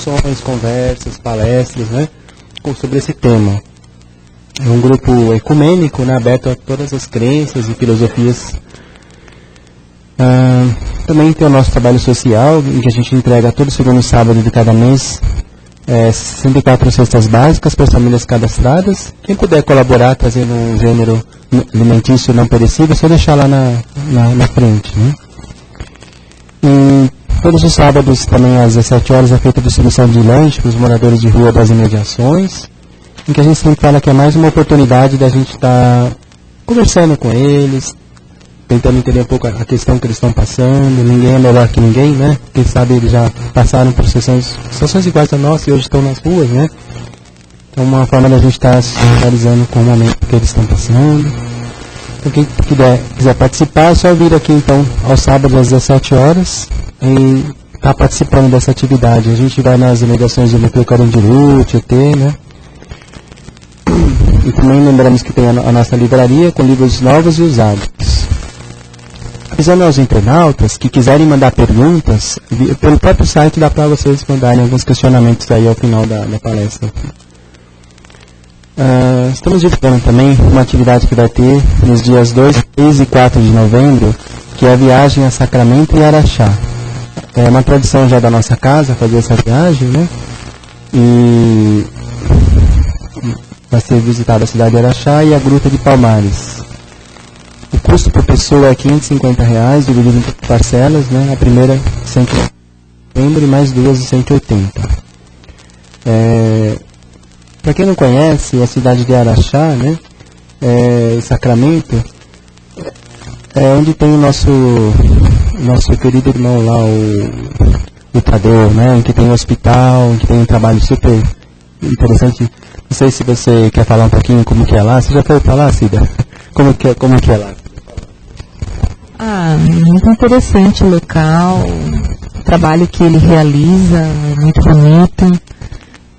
discussões, conversas, palestras, né, sobre esse tema. É um grupo ecumênico, né, aberto a todas as crenças e filosofias. Também tem o nosso trabalho social, em que a gente entrega todo segundo sábado de cada mês 64 cestas básicas para as famílias cadastradas. Quem puder colaborar trazendo um gênero alimentício não perecível, é só deixar lá na frente, né? E todos os sábados, também às 17 horas, é feita a distribuição de lanche para os moradores de rua das imediações, em que a gente sempre fala que é mais uma oportunidade da gente estar conversando com eles, tentando entender um pouco a questão que eles estão passando. Ninguém é melhor que ninguém, né? Quem sabe eles já passaram por situações iguais a nossa e hoje estão nas ruas, né? Então, uma forma da gente estar se realizando com o momento que eles estão passando. Então, quem quiser participar, é só vir aqui, então, aos sábados às 17 horas e estar participando dessa atividade. A gente vai nas imediações de Núcleo Carandiru, Tietê, né? E também lembramos que tem a nossa livraria com livros novos e usados. Avisando aos internautas que quiserem mandar perguntas, pelo próprio site dá para vocês mandarem alguns questionamentos aí ao final da palestra. Estamos divulgando também uma atividade que vai ter nos dias 2, 3 e 4 de novembro, que é a viagem a Sacramento e Araxá. É uma tradição já da nossa casa fazer essa viagem, né? E vai ser visitada a cidade de Araxá e a Gruta de Palmares. O custo por pessoa é R$ 550, dividido em parcelas, né? A primeira 100 e mais duas de 180. Para quem não conhece, a cidade de Araxá, né? Sacramento, é onde tem o nosso querido irmão lá, o Tadeu, né? Em que tem um hospital, em que tem um trabalho super interessante. Não sei se você quer falar um pouquinho como que é lá. Você já foi para lá, Cida? Como que é lá? Muito interessante o local, o trabalho que ele realiza é muito bonito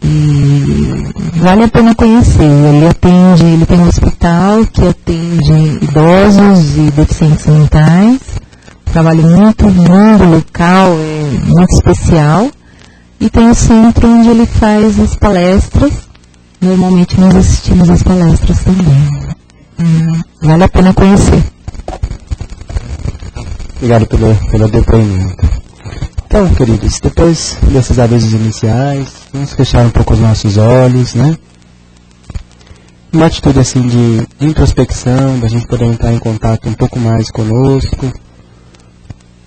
e vale a pena conhecer. Ele tem um hospital que atende idosos e deficientes mentais, um trabalho muito lindo, o local é muito especial, e tem o centro onde ele faz as palestras. Normalmente nós assistimos as palestras também. Vale a pena conhecer. Obrigado pelo depoimento. Então, queridos, depois desses avisos iniciais, vamos fechar um pouco os nossos olhos, né? Uma atitude assim de introspecção, da gente poder entrar em contato um pouco mais conosco,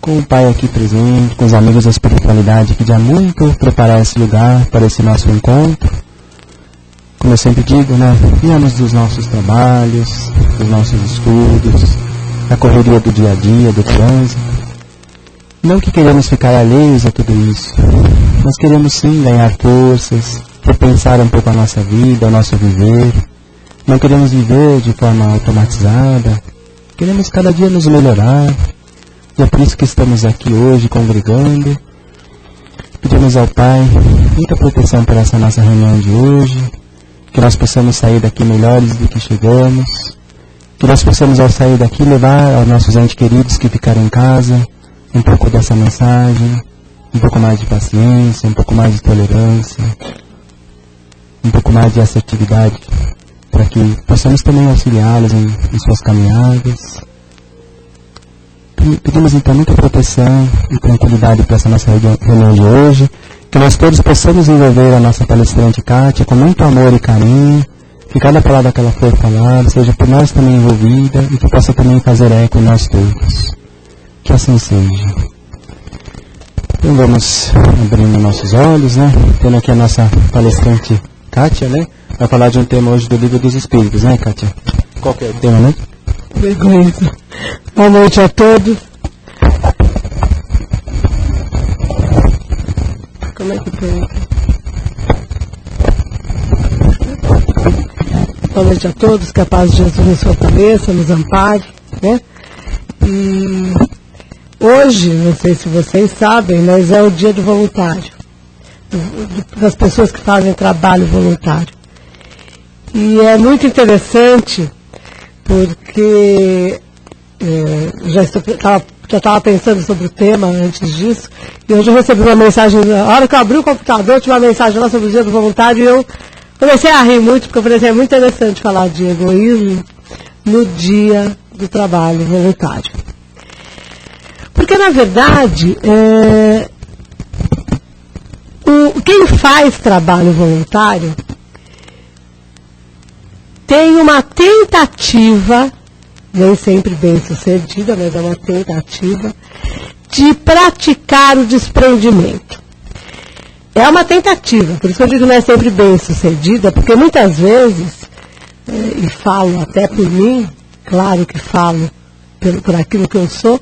com o Pai aqui presente, com os amigos da espiritualidade que já muito prepararam esse lugar para esse nosso encontro. Como eu sempre digo, né? Viemos dos nossos trabalhos, dos nossos estudos, da correria do dia a dia, do trânsito. Não que queremos ficar alheios a tudo isso, mas queremos sim ganhar forças, repensar um pouco a nossa vida, o nosso viver. Não queremos viver de forma automatizada, queremos cada dia nos melhorar, e é por isso que estamos aqui hoje congregando. Pedimos ao Pai muita proteção para essa nossa reunião de hoje, que nós possamos sair daqui melhores do que chegamos, que nós possamos, ao sair daqui, levar aos nossos entes queridos que ficaram em casa um pouco dessa mensagem, um pouco mais de paciência, um pouco mais de tolerância, um pouco mais de assertividade, para que possamos também auxiliá-los em suas caminhadas. Pedimos então muita proteção e tranquilidade para essa nossa reunião de hoje, que nós todos possamos envolver a nossa palestrante Kátia com muito amor e carinho, que cada palavra que ela for falar seja por nós também envolvida e que possa também fazer eco em nós todos. Que assim seja. Então vamos abrindo nossos olhos, né? Tendo aqui a nossa palestrante Kátia, né? Vai falar de um tema hoje do Livro dos Espíritos, né, Kátia? Qual que é o tema, né? Vergonha. Boa noite a todos. Como é que tem? Boa noite a todos, que a paz de Jesus nos fortaleça, nos ampare, né? E hoje, não sei se vocês sabem, mas é o dia do voluntário, das pessoas que fazem trabalho voluntário. E é muito interessante, porque já estava pensando sobre o tema antes disso, e hoje eu recebi uma mensagem, na hora que eu abri o computador, tinha uma mensagem lá sobre o Dia do Voluntário, e eu comecei a rir muito, porque eu falei assim, é muito interessante falar de egoísmo no Dia do Trabalho Voluntário. Porque, na verdade, quem faz trabalho voluntário tem uma tentativa, nem sempre bem sucedida, mas é uma tentativa, de praticar o desprendimento. É uma tentativa, por isso que eu digo que não é sempre bem sucedida, porque muitas vezes, e falo até por mim, claro que falo por aquilo que eu sou,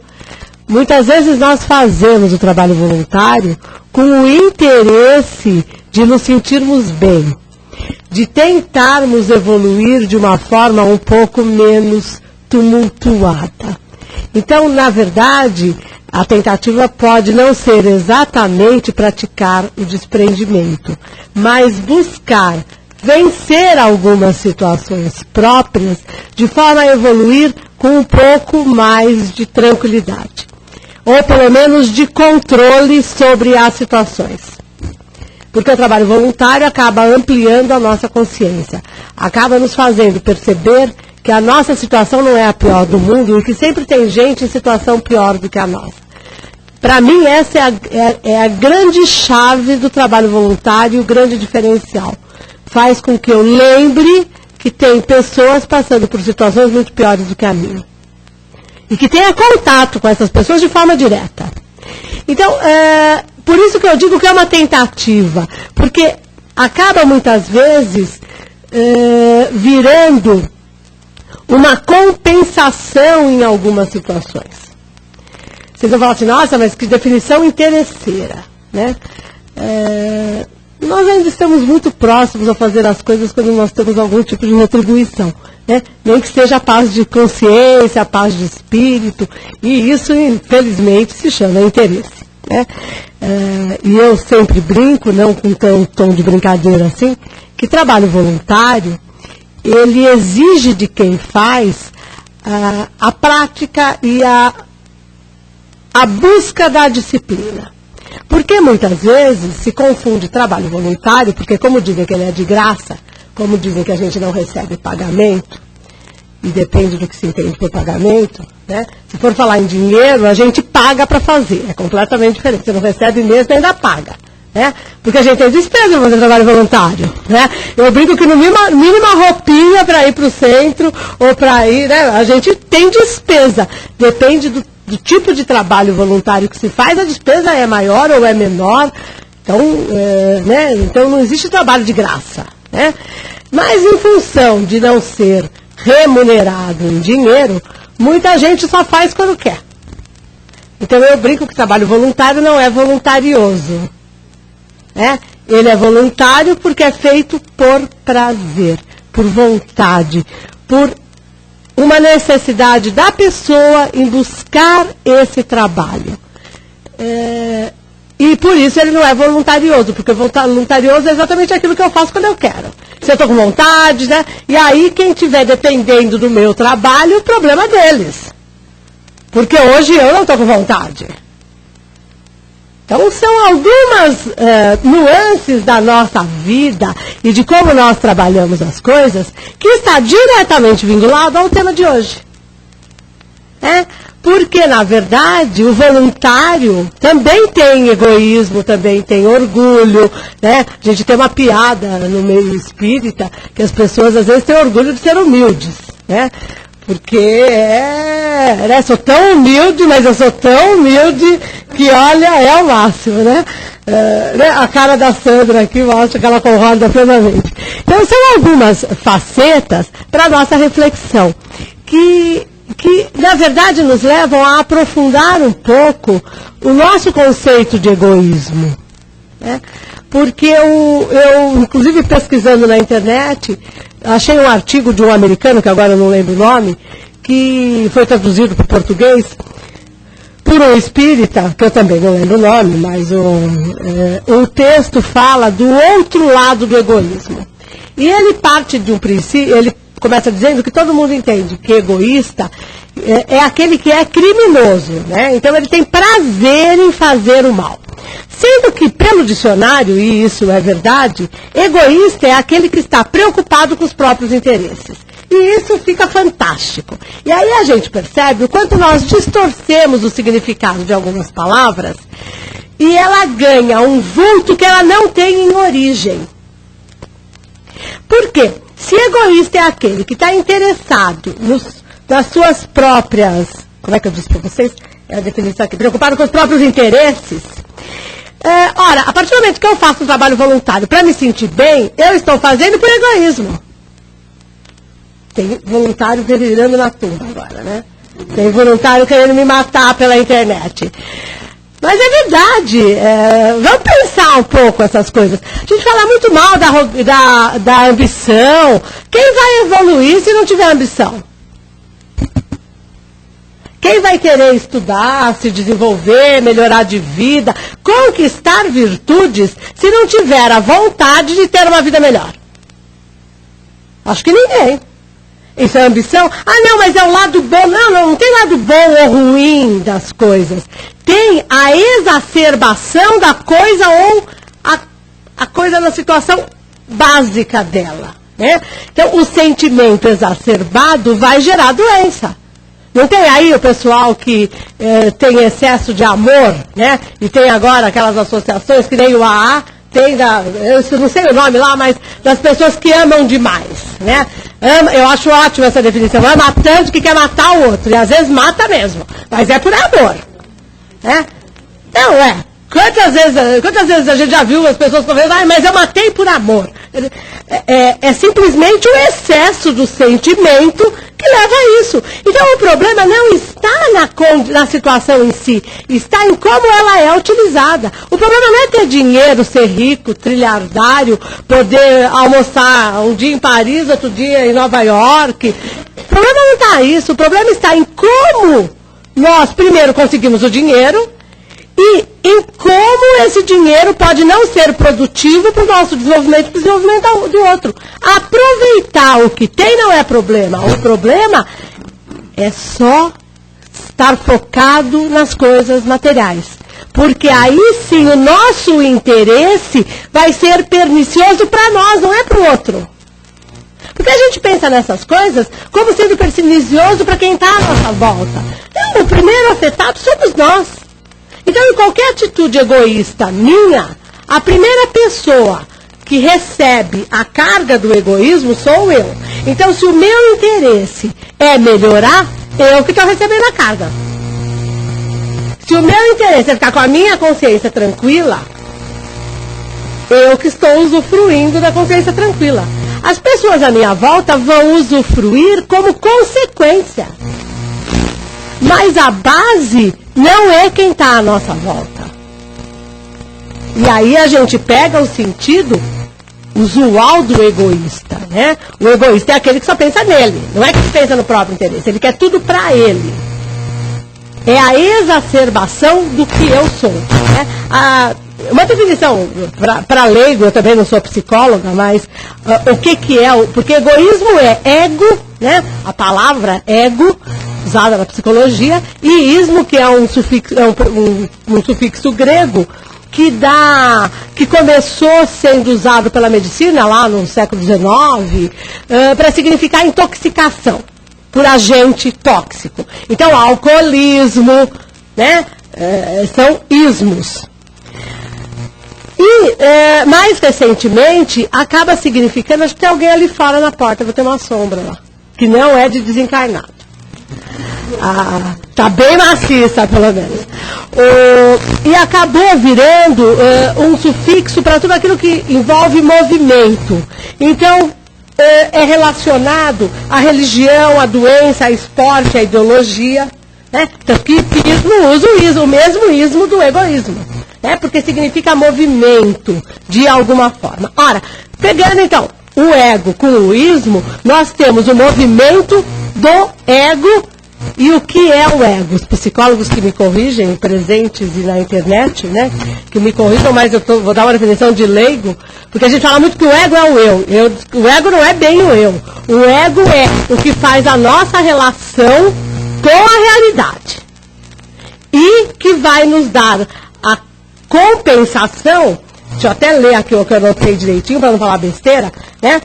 muitas vezes nós fazemos o trabalho voluntário com o interesse de nos sentirmos bem, de tentarmos evoluir de uma forma um pouco menos tumultuada. Então, na verdade, a tentativa pode não ser exatamente praticar o desprendimento, mas buscar vencer algumas situações próprias de forma a evoluir com um pouco mais de tranquilidade, ou pelo menos de controle sobre as situações. Porque o trabalho voluntário acaba ampliando a nossa consciência, acaba nos fazendo perceber que a nossa situação não é a pior do mundo e que sempre tem gente em situação pior do que a nossa. Para mim, essa é a grande chave do trabalho voluntário, o grande diferencial. Faz com que eu lembre que tem pessoas passando por situações muito piores do que a minha. E que tenha contato com essas pessoas de forma direta. Então, por isso que eu digo que é uma tentativa. Porque acaba muitas vezes virando uma compensação em algumas situações. Vocês vão falar assim, nossa, mas que definição interesseira, né? Nós ainda estamos muito próximos a fazer as coisas quando nós temos algum tipo de retribuição, né? Nem que seja a paz de consciência, a paz de espírito, e isso, infelizmente, se chama interesse, né? E eu sempre brinco, não com um tom de brincadeira assim, que trabalho voluntário, ele exige de quem faz a prática e a busca da disciplina. Porque muitas vezes se confunde trabalho voluntário, porque como dizem que ele é de graça, como dizem que a gente não recebe pagamento, e depende do que se entende por pagamento, né? Se for falar em dinheiro, a gente paga para fazer, é completamente diferente. Você não recebe mesmo, ainda paga. Né? Porque a gente tem despesa para fazer trabalho voluntário. Né? Eu brinco que no mínima roupinha para ir para o centro, ou para ir, né? A gente tem despesa. Depende do tipo de trabalho voluntário que se faz, a despesa é maior ou é menor. Então, né? Então não existe trabalho de graça. Né? Mas em função de não ser remunerado em dinheiro, muita gente só faz quando quer. Então eu brinco que trabalho voluntário não é voluntarioso. Ele é voluntário porque é feito por prazer, por vontade, por uma necessidade da pessoa em buscar esse trabalho. E por isso ele não é voluntarioso, porque voluntarioso é exatamente aquilo que eu faço quando eu quero. Se eu estou com vontade, né? E aí quem estiver dependendo do meu trabalho, o problema é deles. Porque hoje eu não estou com vontade. Então, são algumas nuances da nossa vida e de como nós trabalhamos as coisas que está diretamente vinculado ao tema de hoje. Porque, na verdade, o voluntário também tem egoísmo, também tem orgulho. Né? A gente tem uma piada no meio espírita que as pessoas, às vezes, têm orgulho de ser humildes. Né? Porque né, sou tão humilde, mas eu sou tão humilde que, olha, é o máximo, né? A cara da Sandra aqui mostra que ela concorda plenamente. Então, são algumas facetas para a nossa reflexão, que, na verdade, nos levam a aprofundar um pouco o nosso conceito de egoísmo. Né? Porque eu, inclusive, pesquisando na internet, achei um artigo de um americano, que agora eu não lembro o nome, que foi traduzido para o português por um espírita, que eu também não lembro o nome, mas o texto fala do outro lado do egoísmo. E ele parte de um princípio, ele começa dizendo que todo mundo entende que egoísta é aquele que é criminoso, né? Então ele tem prazer em fazer o mal. Sendo que, pelo dicionário, e isso é verdade, egoísta é aquele que está preocupado com os próprios interesses. E isso fica fantástico. E aí a gente percebe o quanto nós distorcemos o significado de algumas palavras e ela ganha um vulto que ela não tem em origem. Por quê? Se egoísta é aquele que está interessado nas suas próprias... Como é que eu disse para vocês? É a definição aqui. Preocupado com os próprios interesses. Ora, a partir do momento que eu faço um trabalho voluntário para me sentir bem, eu estou fazendo por egoísmo. Tem voluntário delirando na tumba agora, né? Tem voluntário querendo me matar pela internet. Mas é verdade, vamos pensar um pouco essas coisas. A gente fala muito mal da ambição. Quem vai evoluir se não tiver ambição? Quem vai querer estudar, se desenvolver, melhorar de vida, conquistar virtudes, se não tiver a vontade de ter uma vida melhor? Acho que ninguém. Isso é ambição? Ah, não, mas é o lado bom. Não tem lado bom ou ruim das coisas. Tem a exacerbação da coisa ou a coisa na situação básica dela, né? Então, o sentimento exacerbado vai gerar doença. Não tem aí o pessoal que tem excesso de amor, né? E tem agora aquelas associações que nem o AA, eu não sei o nome lá, mas das pessoas que amam demais, né? Eu acho ótima essa definição. Ama tanto que quer matar o outro. E às vezes mata mesmo. Mas é por amor. Né? Não, Quantas vezes a gente já viu as pessoas falando, mas eu matei por amor. É simplesmente o excesso do sentimento que leva a isso. Então o problema não está na situação em si, está em como ela é utilizada. O problema não é ter dinheiro, ser rico, trilhardário, poder almoçar um dia em Paris, outro dia em Nova York. O problema não está nisso, o problema está em como nós primeiro conseguimos o dinheiro, e em como esse dinheiro pode não ser produtivo para o nosso desenvolvimento e para o desenvolvimento do outro. Aproveitar o que tem não é problema. O problema é só estar focado nas coisas materiais. Porque aí sim o nosso interesse vai ser pernicioso para nós, não é para o outro. Porque a gente pensa nessas coisas como sendo pernicioso para quem está à nossa volta. Não, o primeiro afetado somos nós. Então, em qualquer atitude egoísta minha, a primeira pessoa que recebe a carga do egoísmo sou eu. Então, se o meu interesse é melhorar, eu que estou recebendo a carga. Se o meu interesse é ficar com a minha consciência tranquila, eu que estou usufruindo da consciência tranquila. As pessoas à minha volta vão usufruir como consequência. Mas a base não é quem está à nossa volta. E aí a gente pega o sentido usual do egoísta, né? O egoísta é aquele que só pensa nele, não é que pensa no próprio interesse, ele quer tudo para ele. É a exacerbação do que eu sou, né? Uma definição para leigo, eu também não sou psicóloga, mas o que é? Porque egoísmo é ego, né? A palavra ego, usada na psicologia, e ismo, que é um sufixo grego, que começou sendo usado pela medicina lá no século XIX, para significar intoxicação por agente tóxico. Então, alcoolismo, né? São ismos. E, mais recentemente, acaba significando, acho que tem alguém ali fora na porta, vou ter uma sombra lá, que não é de desencarnado. Tá bem maciça, pelo menos. E acabou virando um sufixo para tudo aquilo que envolve movimento. Então, é relacionado à religião, à doença, ao esporte, à ideologia. Né? Então, que ismo usa o mesmo ismo do egoísmo. Né? Porque significa movimento, de alguma forma. Ora, pegando então o ego com o ismo, nós temos o movimento do ego E o que é o ego? Os psicólogos que me corrigem, presentes e na internet, né, que me corrijam, mas eu vou dar uma definição de leigo, porque a gente fala muito que o ego é o eu. O ego não é bem o eu. O ego é o que faz a nossa relação com a realidade. E que vai nos dar a compensação, deixa eu até ler aqui o que eu anotei direitinho, para não falar besteira, né?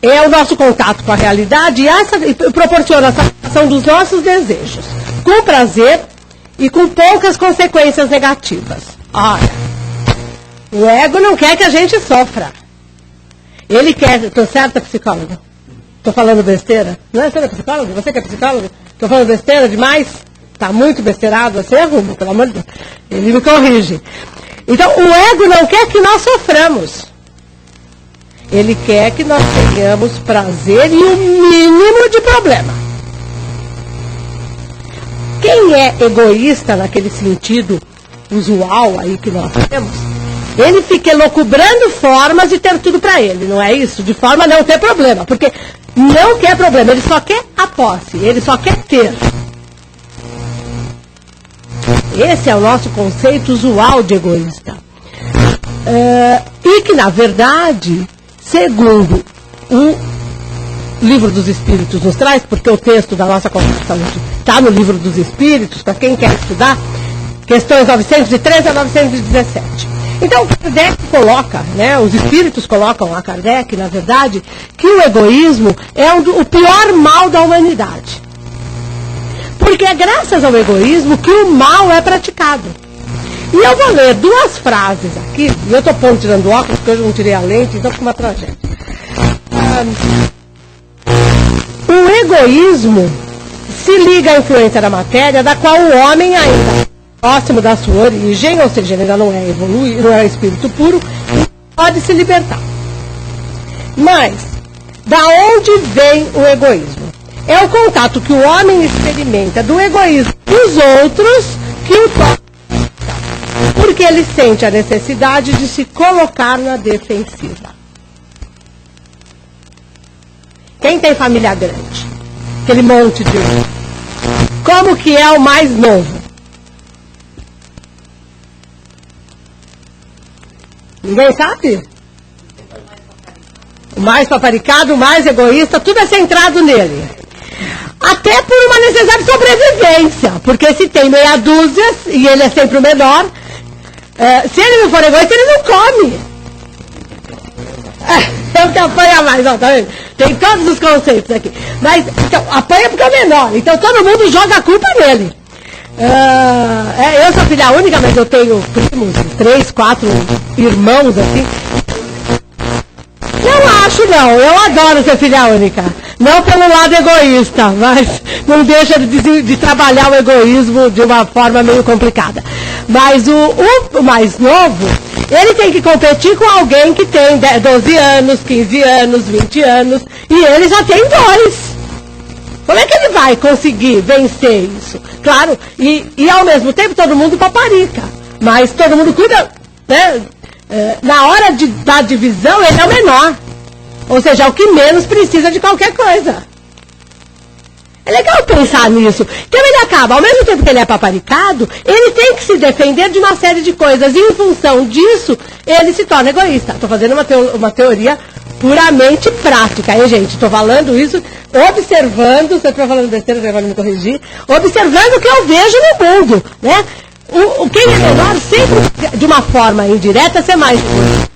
É o nosso contato com a realidade e proporciona a satisfação dos nossos desejos, com prazer e com poucas consequências negativas. Olha, o ego não quer que a gente sofra. Ele quer... Estou certa, psicólogo? Estou falando besteira? Não é você, psicólogo? Você que é psicólogo? Estou falando besteira demais? Está muito besteirado, você arruma, pelo amor de Deus. Ele me corrige. Então, o ego não quer que nós soframos. Ele quer que nós tenhamos prazer e o mínimo de problema. Quem é egoísta naquele sentido usual aí que nós temos, ele fica elucubrando formas de ter tudo para ele, não é isso? De forma a não ter problema, porque não quer problema, ele só quer a posse, ele só quer ter. Esse é o nosso conceito usual de egoísta. E que, na verdade, segundo o Livro dos Espíritos nos traz, porque o texto da nossa Constituição está no Livro dos Espíritos, para quem quer estudar, questões 913 a 917. Então, Kardec coloca, né, os Espíritos colocam a Kardec, na verdade, que o egoísmo é o pior mal da humanidade. Porque é graças ao egoísmo que o mal é praticado. E eu vou ler duas frases aqui, e eu estou tirando óculos porque eu não tirei a lente, então fica uma tragédia. O egoísmo se liga à influência da matéria, da qual o homem ainda próximo da sua origem, ou seja, ele ainda não é evoluído, não é espírito puro, pode se libertar. Mas, da onde vem o egoísmo? É o contato que o homem experimenta do egoísmo dos outros que o toca. Porque ele sente a necessidade de se colocar na defensiva. Quem tem família grande? Aquele monte de... Como que é o mais novo? Ninguém sabe? O mais paparicado, o mais egoísta, tudo é centrado nele. Até por uma necessidade de sobrevivência. Porque se tem meia dúzia, e ele é sempre o menor, se ele não for egoísta, ele não come. É o que apanha mais, ó, tá vendo? Tem todos os conceitos aqui. Mas, então, apanha porque é o menor. Então todo mundo joga a culpa nele. Eu sou filha única, mas eu tenho primos, 3, 4 irmãos, assim. Não acho, não. Eu adoro ser filha única. Não pelo lado egoísta, mas não deixa de trabalhar o egoísmo de uma forma meio complicada. Mas o mais novo, ele tem que competir com alguém que tem 12 anos, 15 anos, 20 anos, e ele já tem 2. Como é que ele vai conseguir vencer isso? Claro, e ao mesmo tempo todo mundo paparica, mas todo mundo cuida, né? Na hora da divisão, ele é o menor. Ou seja, é o que menos precisa de qualquer coisa. É legal pensar nisso. Então ele acaba, ao mesmo tempo que ele é paparicado, ele tem que se defender de uma série de coisas. E em função disso, ele se torna egoísta. Estou fazendo uma teoria puramente prática, hein, gente? Estou falando isso, observando, você está falando besteira, você vai me corrigir, observando o que eu vejo no mundo, né? Quem é menor sempre, de uma forma indireta, ser mais forte.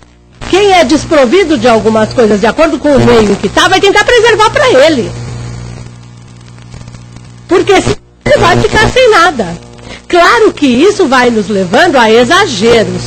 Quem é desprovido de algumas coisas, de acordo com o meio que está, vai tentar preservar para ele. Porque ele vai ficar sem nada. Claro que isso vai nos levando a exageros.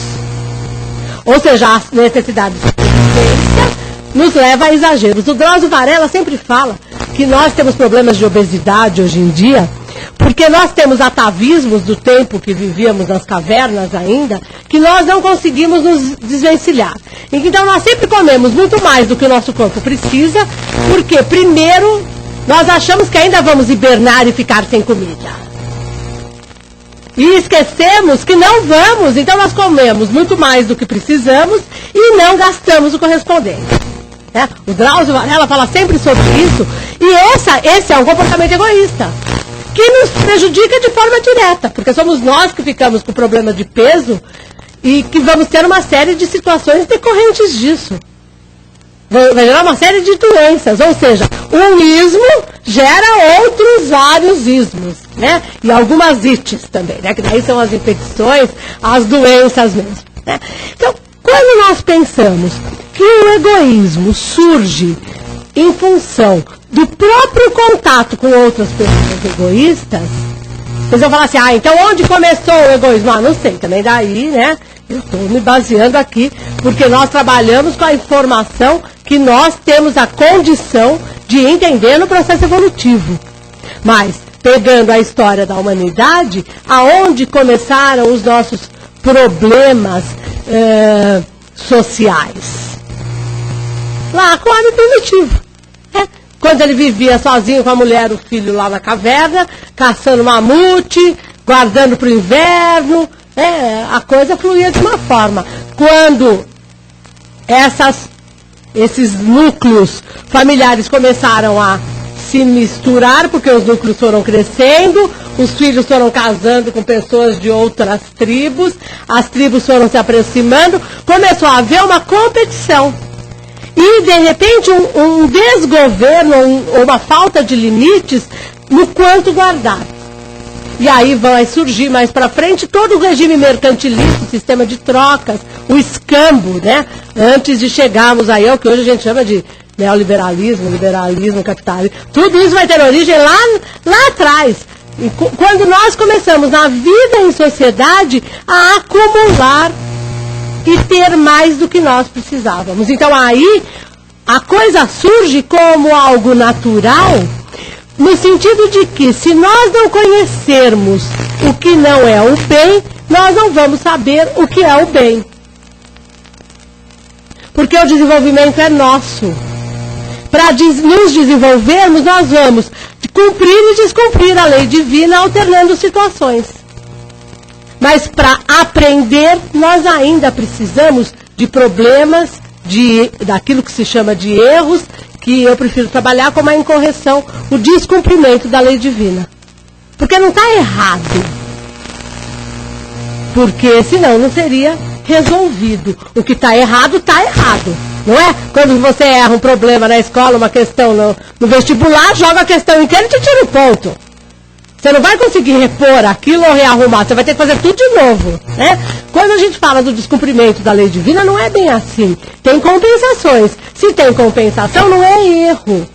Ou seja, a necessidade de sobrevivência nos leva a exageros. O Drauzio Varela sempre fala que nós temos problemas de obesidade hoje em dia, porque nós temos atavismos do tempo que vivíamos nas cavernas ainda, que nós não conseguimos nos desvencilhar. Então nós sempre comemos muito mais do que o nosso corpo precisa, porque primeiro nós achamos que ainda vamos hibernar e ficar sem comida. E esquecemos que não vamos, então nós comemos muito mais do que precisamos e não gastamos o correspondente. Né? O Drauzio Varela fala sempre sobre isso. E esse é um comportamento egoísta, que nos prejudica de forma direta, porque somos nós que ficamos com problema de peso e que vamos ter uma série de situações decorrentes disso. Vai gerar uma série de doenças, ou seja, um ismo gera outros vários ismos, né? E algumas ites também, né? Que daí são as infecções, as doenças mesmo, né? Então, quando nós pensamos que o egoísmo surge em função do próprio contato com outras pessoas egoístas, vocês vão falar assim, então onde começou o egoísmo? Não sei, também daí, né? Eu estou me baseando aqui, porque nós trabalhamos com a informação que nós temos a condição de entender no processo evolutivo. Mas, pegando a história da humanidade, aonde começaram os nossos problemas sociais? Lá com o homem primitivo. Quando ele vivia sozinho com a mulher e o filho lá na caverna, caçando mamute, guardando para o inverno, a coisa fluía de uma forma. Quando esses núcleos familiares começaram a se misturar, porque os núcleos foram crescendo, os filhos foram casando com pessoas de outras tribos, as tribos foram se aproximando, começou a haver uma competição. E, de repente, um desgoverno, uma falta de limites no quanto guardar. E aí vai surgir mais para frente todo o regime mercantilista, o sistema de trocas, o escambo, né? Antes de chegarmos aí ao que hoje a gente chama de neoliberalismo, liberalismo, capitalismo. Tudo isso vai ter origem lá atrás. E quando nós começamos na vida em sociedade a acumular e ter mais do que nós precisávamos. Então aí a coisa surge como algo natural, no sentido de que se nós não conhecermos o que não é o bem, nós não vamos saber o que é o bem. Porque o desenvolvimento é nosso. Para nos desenvolvermos, nós vamos cumprir e descumprir a lei divina, alternando situações. Mas para aprender, nós ainda precisamos de problemas, daquilo que se chama de erros, que eu prefiro trabalhar como a incorreção, o descumprimento da lei divina. Porque não está errado. Porque senão não seria resolvido. O que está errado, não é? Quando você erra um problema na escola, uma questão no vestibular, joga a questão inteira e te tira o ponto. Você não vai conseguir repor aquilo ou rearrumar, você vai ter que fazer tudo de novo, né? Quando a gente fala do descumprimento da lei divina, não é bem assim. Tem compensações. Se tem compensação, não é erro.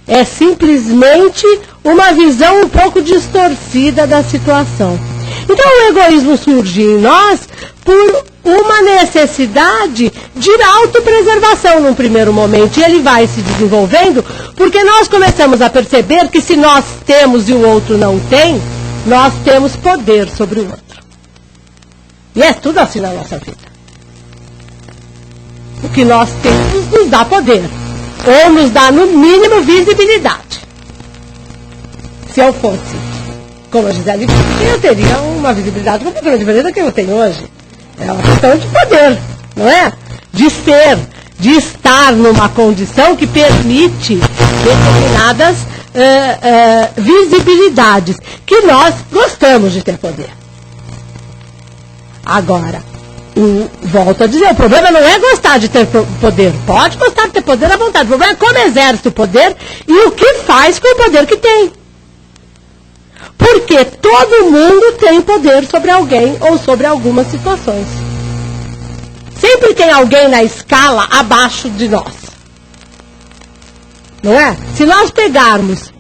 É simplesmente uma visão um pouco distorcida da situação. Então o egoísmo surge em nós por uma necessidade de autopreservação num primeiro momento. E ele vai se desenvolvendo porque nós começamos a perceber que se nós temos e o outro não tem, nós temos poder sobre o outro. E é tudo assim na nossa vida. O que nós temos nos dá poder. Ou nos dá, no mínimo, visibilidade. Se eu fosse como a Gisele, eu teria uma visibilidade completamente diferente da que eu tenho hoje. É uma questão de poder, não é? De ser, de estar numa condição que permite determinadas visibilidades, que nós gostamos de ter poder. Agora, volto a dizer, o problema não é gostar de ter poder. Pode gostar de ter poder à vontade. O problema é como exerce o poder e o que faz com o poder que tem. Porque todo mundo tem poder sobre alguém ou sobre algumas situações. Sempre tem alguém na escala abaixo de nós. Não é? Se nós pegarmos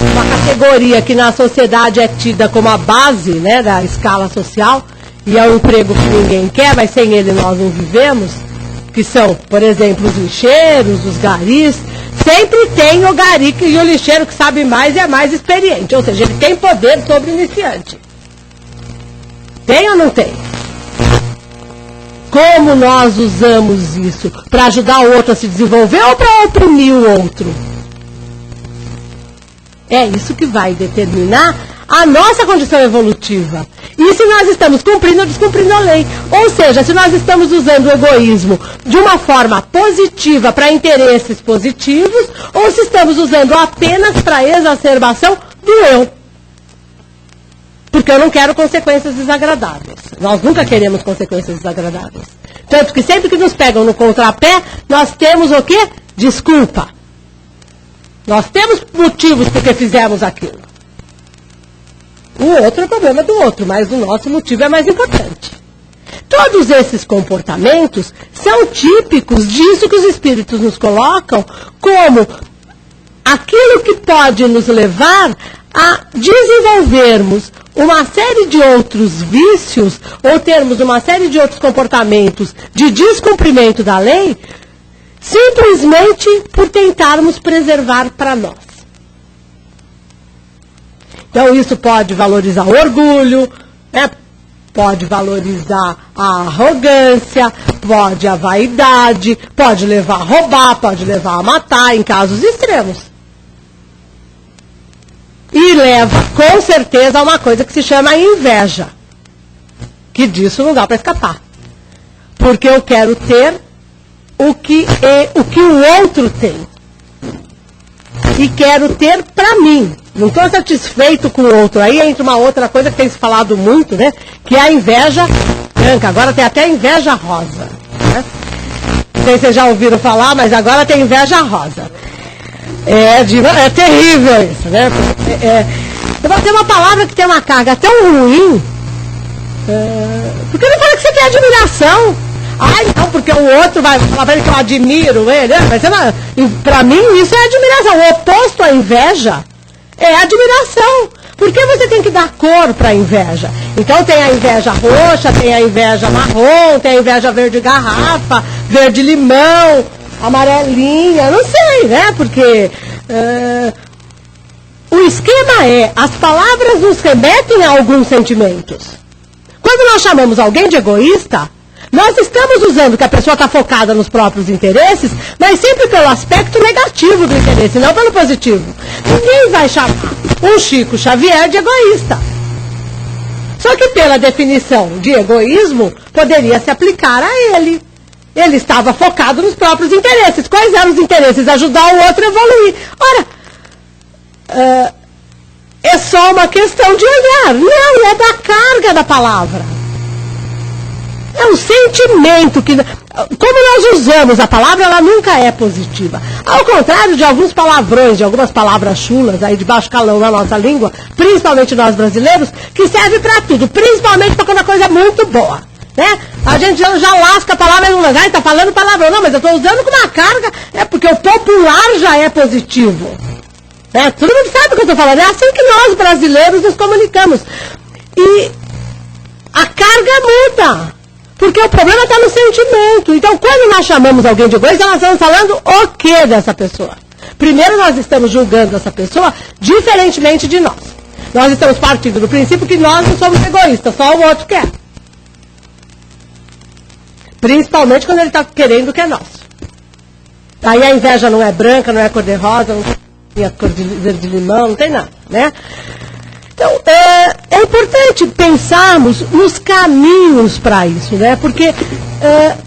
uma categoria que na sociedade é tida como a base, né, da escala social, e é um emprego que ninguém quer, mas sem ele nós não vivemos, que são, por exemplo, os lixeiros, os garis. Sempre tem o gari e o lixeiro que sabe mais e é mais experiente. Ou seja, ele tem poder sobre o iniciante. Tem ou não tem? Como nós usamos isso? Para ajudar o outro a se desenvolver ou para oprimir o outro? É isso que vai determinar a nossa condição evolutiva. E se nós estamos cumprindo ou descumprindo a lei. Ou seja, se nós estamos usando o egoísmo de uma forma positiva para interesses positivos, ou se estamos usando apenas para exacerbação do eu. Porque eu não quero consequências desagradáveis. Nós nunca queremos consequências desagradáveis. Tanto que sempre que nos pegam no contrapé, nós temos o quê? Desculpa. Nós temos motivos porque fizemos aquilo. O outro é problema do outro, mas o nosso motivo é mais importante. Todos esses comportamentos são típicos disso que os espíritos nos colocam como aquilo que pode nos levar a desenvolvermos uma série de outros vícios ou termos uma série de outros comportamentos de descumprimento da lei, simplesmente por tentarmos preservar para nós. Então isso pode valorizar o orgulho, né? Pode valorizar a arrogância, pode a vaidade, pode levar a roubar, pode levar a matar em casos extremos. E leva, com certeza, a uma coisa que se chama inveja. Que disso não dá para escapar. Porque eu quero ter o que o outro tem. E quero ter para mim. Não estou satisfeito com o outro. Aí entra uma outra coisa que tem se falado muito, né? Que é a inveja branca. Agora tem até inveja rosa. Né? Não sei se vocês já ouviram falar, mas agora tem inveja rosa. É terrível isso, né? Tem uma palavra que tem uma carga tão ruim. Porque não fala que você tem admiração. Ai, não, porque o outro vai falar pra ele que eu admiro ele. Pra mim, isso é admiração. O oposto à inveja é admiração. Por que você tem que dar cor para a inveja? Então tem a inveja roxa, tem a inveja marrom, tem a inveja verde garrafa, verde limão, amarelinha, não sei, né? Porque o esquema as palavras nos remetem a alguns sentimentos. Quando nós chamamos alguém de egoísta, nós estamos usando que a pessoa está focada nos próprios interesses, mas sempre pelo aspecto negativo do interesse, não pelo positivo. Ninguém vai chamar um Chico Xavier de egoísta. Só que pela definição de egoísmo, poderia se aplicar a ele. Ele estava focado nos próprios interesses. Quais eram os interesses? Ajudar o outro a evoluir. Ora, é só uma questão de olhar. Não, é da carga da palavra. É um sentimento que... Como nós usamos a palavra, ela nunca é positiva. Ao contrário de alguns palavrões, de algumas palavras chulas aí de baixo calão na nossa língua, principalmente nós brasileiros, que serve para tudo, principalmente para quando a coisa é muito boa. Né? A gente já lasca a palavra e não vai, está falando palavrão. Não, mas eu estou usando com uma carga, porque o popular já é positivo. Todo mundo sabe o que eu estou falando. É assim que nós brasileiros nos comunicamos. E a carga muda. Porque o problema está no sentimento. Então, quando nós chamamos alguém de egoísta, nós estamos falando o que dessa pessoa? Primeiro, nós estamos julgando essa pessoa diferentemente de nós. Nós estamos partindo do princípio que nós não somos egoístas, só o outro quer. Principalmente quando ele está querendo o que é nosso. Aí a inveja não é branca, não é cor-de-rosa, não tem a cor de verde-limão, não tem nada, né? Então, é importante pensarmos nos caminhos para isso, né? Porque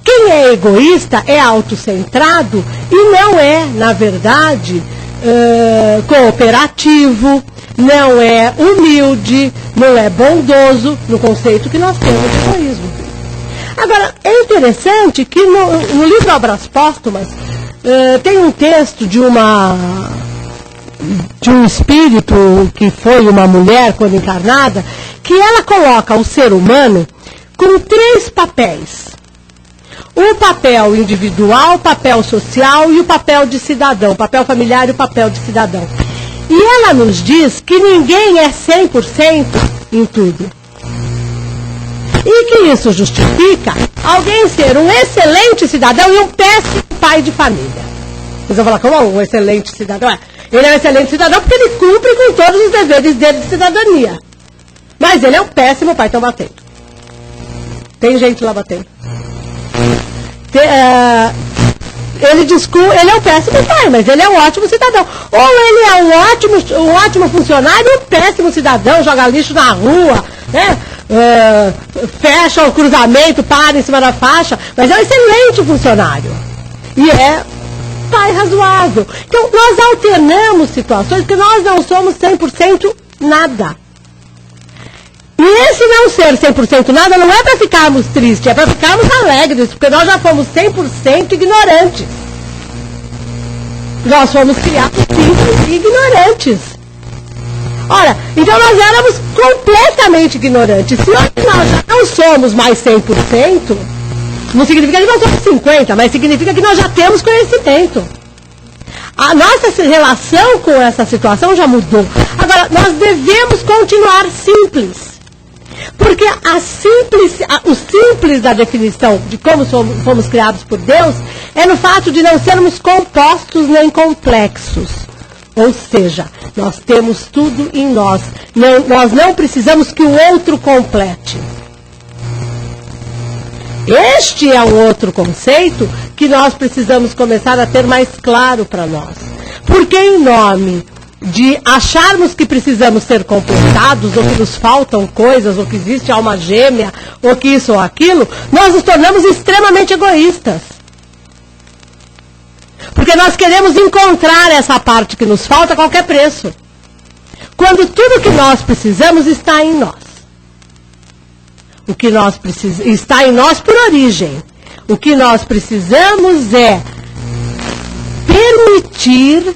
quem é egoísta é autocentrado e não é, na verdade, cooperativo, não é humilde, não é bondoso, no conceito que nós temos de egoísmo. Agora, é interessante que no livro Obras Póstumas tem um texto de um espírito que foi uma mulher quando encarnada, que ela coloca o ser humano com 3 papéis. O papel individual, o papel social e o papel de cidadão, o papel familiar e o papel de cidadão. E ela nos diz que ninguém é 100% em tudo. E que isso justifica alguém ser um excelente cidadão e um péssimo pai de família. Vocês vão falar, como um excelente cidadão? Ele é um excelente cidadão porque ele cumpre com todos os deveres dele de cidadania. Mas ele é um péssimo pai, estão batendo. Tem gente lá batendo. ele é um péssimo pai, mas ele é um ótimo cidadão. Ou ele é um ótimo funcionário e um péssimo cidadão, joga lixo na rua, né? Fecha o cruzamento, para em cima da faixa, mas é um excelente funcionário. E é pai razoável. Então, nós alternamos situações porque nós não somos 100% nada. E esse não ser 100% nada não é para ficarmos tristes, é para ficarmos alegres, porque nós já fomos 100% ignorantes. Nós fomos criados simples e ignorantes. Ora, então nós éramos completamente ignorantes. Se hoje nós já não somos mais 100%, não significa que nós somos 50%, mas significa que nós já temos conhecimento. A nossa relação com essa situação já mudou. Agora, nós devemos continuar simples. Porque o simples da definição de como fomos criados por Deus é no fato de não sermos compostos nem complexos. Ou seja, nós temos tudo em nós. Nós não precisamos que o outro complete. Este é um outro conceito que nós precisamos começar a ter mais claro para nós. Porque em nome de acharmos que precisamos ser completados, ou que nos faltam coisas, ou que existe alma gêmea, ou que isso ou aquilo, nós nos tornamos extremamente egoístas. Porque nós queremos encontrar essa parte que nos falta a qualquer preço. Quando tudo que nós precisamos está em nós. O que nós precisamos está em nós por origem. O que nós precisamos é permitir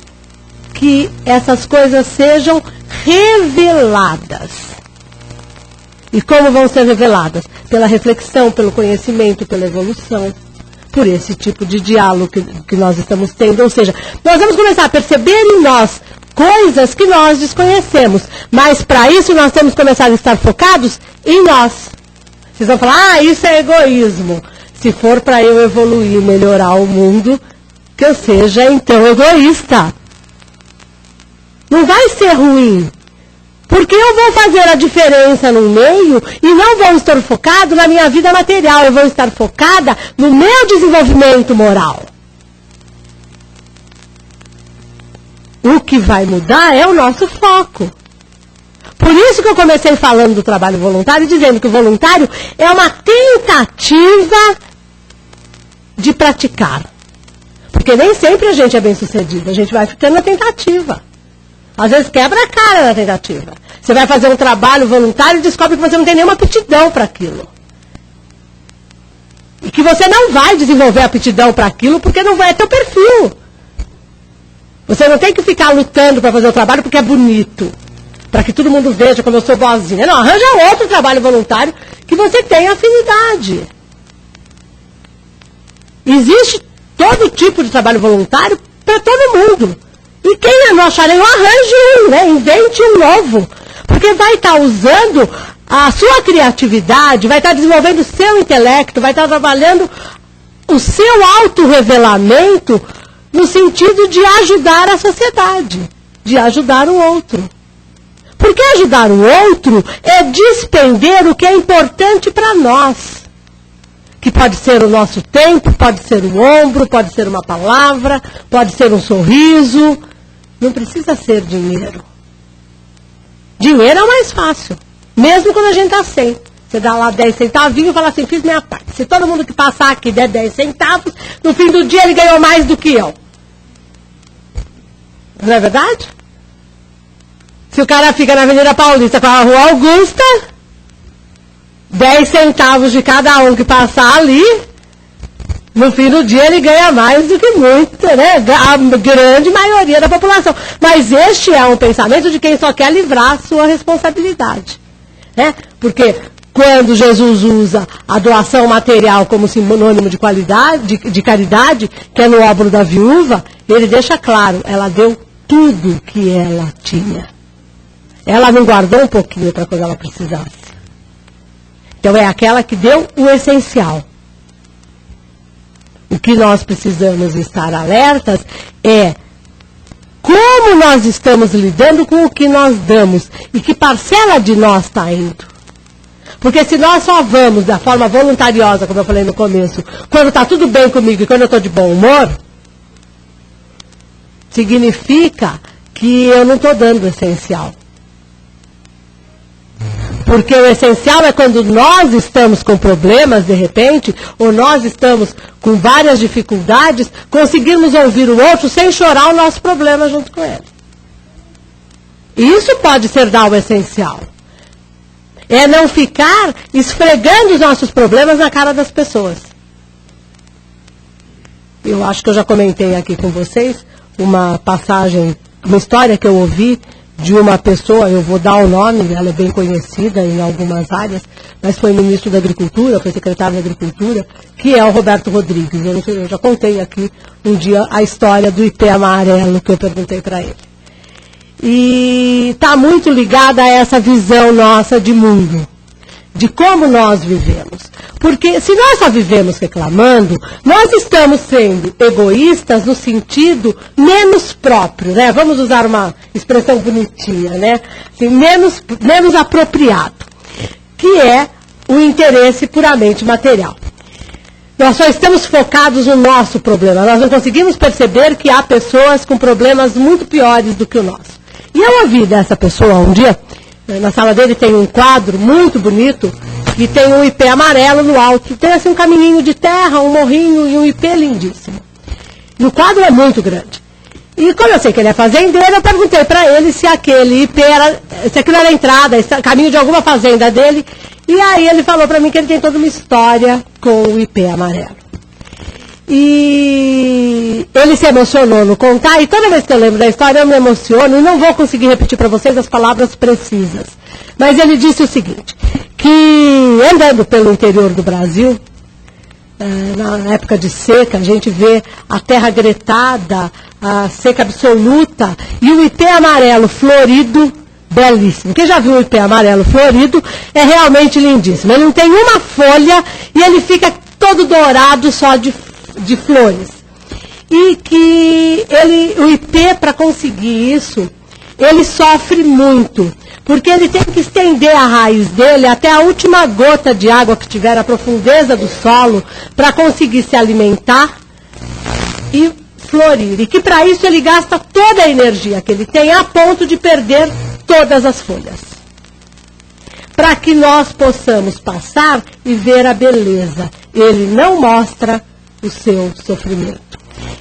que essas coisas sejam reveladas. E como vão ser reveladas? Pela reflexão, pelo conhecimento, pela evolução, por esse tipo de diálogo que nós estamos tendo. Ou seja, nós vamos começar a perceber em nós coisas que nós desconhecemos. Mas para isso nós temos que começar a estar focados em nós. Vocês vão falar, isso é egoísmo. Se for para eu evoluir, melhorar o mundo, que eu seja então egoísta. Não vai ser ruim. Porque eu vou fazer a diferença no meio e não vou estar focado na minha vida material. Eu vou estar focada no meu desenvolvimento moral. O que vai mudar é o nosso foco. Por isso que eu comecei falando do trabalho voluntário, dizendo que o voluntário é uma tentativa de praticar. Porque nem sempre a gente é bem sucedido. A gente vai ficando na tentativa. Às vezes quebra a cara na tentativa. Você vai fazer um trabalho voluntário e descobre que você não tem nenhuma aptidão para aquilo. E que você não vai desenvolver aptidão para aquilo porque não é teu perfil. Você não tem que ficar lutando para fazer o trabalho porque é bonito. Para que todo mundo veja como eu sou boazinha. Não, arranja outro trabalho voluntário que você tenha afinidade. Existe todo tipo de trabalho voluntário para todo mundo. E quem não achar nenhum, arranje um, né? Invente um novo. Porque vai estar usando a sua criatividade, vai estar desenvolvendo o seu intelecto, vai estar trabalhando o seu autorrevelamento no sentido de ajudar a sociedade, de ajudar o outro. Porque ajudar o outro é despender o que é importante para nós. Que pode ser o nosso tempo, pode ser o ombro, pode ser uma palavra, pode ser um sorriso. Não precisa ser dinheiro. Dinheiro é o mais fácil. Mesmo quando a gente está sem. Você dá lá 10 centavinhos e fala assim, fiz minha parte. Se todo mundo que passar aqui der 10 centavos, no fim do dia ele ganhou mais do que eu. Não é verdade? Se o cara fica na Avenida Paulista com a Rua Augusta, 10 centavos de cada um que passar ali, no fim do dia ele ganha mais do que muito, né? A grande maioria da população. Mas este é um pensamento de quem só quer livrar a sua responsabilidade. Né? Porque quando Jesus usa a doação material como sinônimo de qualidade, de caridade, que é no óbolo da viúva, ele deixa claro, ela deu tudo que ela tinha. Ela não guardou um pouquinho para quando ela precisasse. Então é aquela que deu o essencial. O que nós precisamos estar alertas é como nós estamos lidando com o que nós damos e que parcela de nós está indo. Porque se nós só vamos da forma voluntariosa, como eu falei no começo, quando está tudo bem comigo e quando eu estou de bom humor, significa que eu não estou dando o essencial. Porque o essencial é quando nós estamos com problemas, de repente, ou nós estamos com várias dificuldades, conseguirmos ouvir o outro sem chorar o nosso problema junto com ele. Isso pode ser dar o essencial. É não ficar esfregando os nossos problemas na cara das pessoas. Eu acho que eu já comentei aqui com vocês uma passagem, uma história que eu ouvi de uma pessoa, eu vou dar o nome, ela é bem conhecida em algumas áreas, mas foi ministro da Agricultura, foi secretário da Agricultura, que é o Roberto Rodrigues. Eu já contei aqui um dia a história do IP amarelo que eu perguntei para ele. E está muito ligada a essa visão nossa de mundo, de como nós vivemos. Porque se nós só vivemos reclamando, nós estamos sendo egoístas no sentido menos próprio, né? Vamos usar uma expressão bonitinha, né? Assim, menos apropriado, que é o interesse puramente material. Nós só estamos focados no nosso problema, nós não conseguimos perceber que há pessoas com problemas muito piores do que o nosso. E eu ouvi dessa pessoa um dia, na sala dele tem um quadro muito bonito, que tem um ipê amarelo no alto, tem assim um caminhinho de terra, um morrinho e um ipê lindíssimo. E o quadro é muito grande. E como eu sei que ele é fazendeiro, eu perguntei para ele se aquele ipê era, se aquilo era a entrada, caminho de alguma fazenda dele, e aí ele falou para mim que ele tem toda uma história com o ipê amarelo. E ele se emocionou no contar, e toda vez que eu lembro da história eu me emociono, e não vou conseguir repetir para vocês as palavras precisas. Mas ele disse o seguinte, que andando pelo interior do Brasil, na época de seca, a gente vê a terra gretada, a seca absoluta, e o ipê amarelo florido, belíssimo. Quem já viu o ipê amarelo florido, é realmente lindíssimo. Ele não tem uma folha, e ele fica todo dourado só de flores. E que o ipê, para conseguir isso, ele sofre muito, porque ele tem que estender a raiz dele até a última gota de água que tiver, a profundeza do solo, para conseguir se alimentar e florir. E que para isso ele gasta toda a energia que ele tem, a ponto de perder todas as folhas. Para que nós possamos passar e ver a beleza. Ele não mostra o seu sofrimento.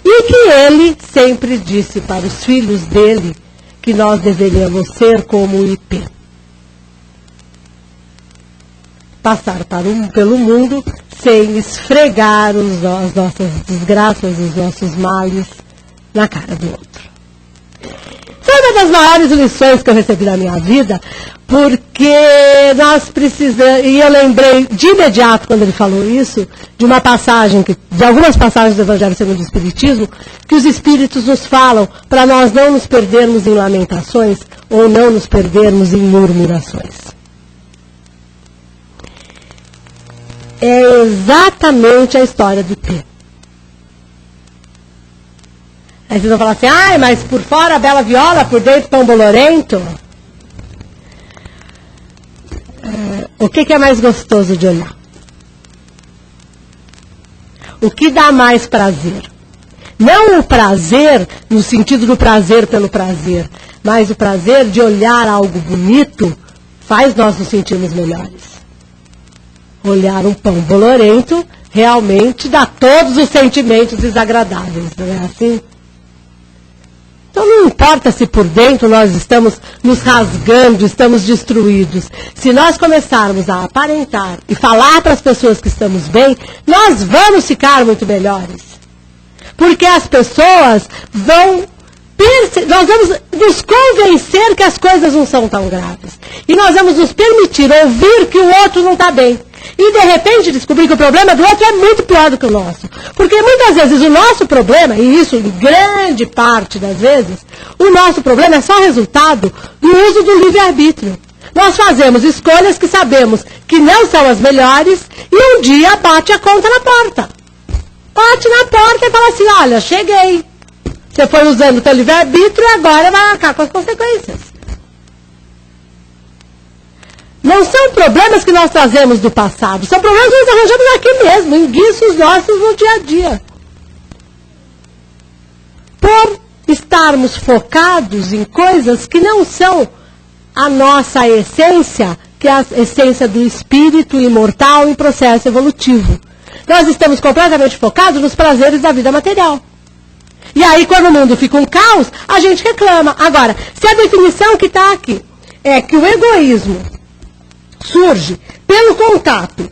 E que ele sempre disse para os filhos dele que nós deveríamos ser como o ipê. Passar pelo mundo sem esfregar as nossas desgraças, os nossos males na cara do outro. Foi uma das maiores lições que eu recebi na minha vida, porque nós precisamos, e eu lembrei de imediato quando ele falou isso, de uma passagem, de algumas passagens do Evangelho segundo o Espiritismo, que os Espíritos nos falam para nós não nos perdermos em lamentações ou não nos perdermos em murmurações. É exatamente a história do ipê. Aí vocês vão falar assim, mas por fora a bela viola, por dentro pão bolorento. O que é mais gostoso de olhar? O que dá mais prazer? Não o prazer no sentido do prazer pelo prazer, mas o prazer de olhar algo bonito faz nós nos sentirmos melhores. Olhar um pão bolorento realmente dá todos os sentimentos desagradáveis, não é assim? Então não importa se por dentro nós estamos nos rasgando, estamos destruídos. Se nós começarmos a aparentar e falar para as pessoas que estamos bem, nós vamos ficar muito melhores. Porque as pessoas nós vamos nos convencer que as coisas não são tão graves. E nós vamos nos permitir ouvir que o outro não está bem. E de repente descobrir que o problema do outro é muito pior do que o nosso. Porque muitas vezes o nosso problema, e isso em grande parte das vezes, o nosso problema é só resultado do uso do livre-arbítrio. Nós fazemos escolhas que sabemos que não são as melhores e um dia bate a conta na porta. Bate na porta e fala assim, olha, cheguei. Você foi usando o teu livre-arbítrio e agora vai arcar com as consequências. Não são problemas que nós trazemos do passado, são problemas que nós arranjamos aqui mesmo, enguiços nossos no dia a dia. Por estarmos focados em coisas que não são a nossa essência, que é a essência do espírito imortal em processo evolutivo. Nós estamos completamente focados nos prazeres da vida material. E aí, quando o mundo fica um caos, a gente reclama. Agora, se a definição que está aqui é que o egoísmo surge pelo contato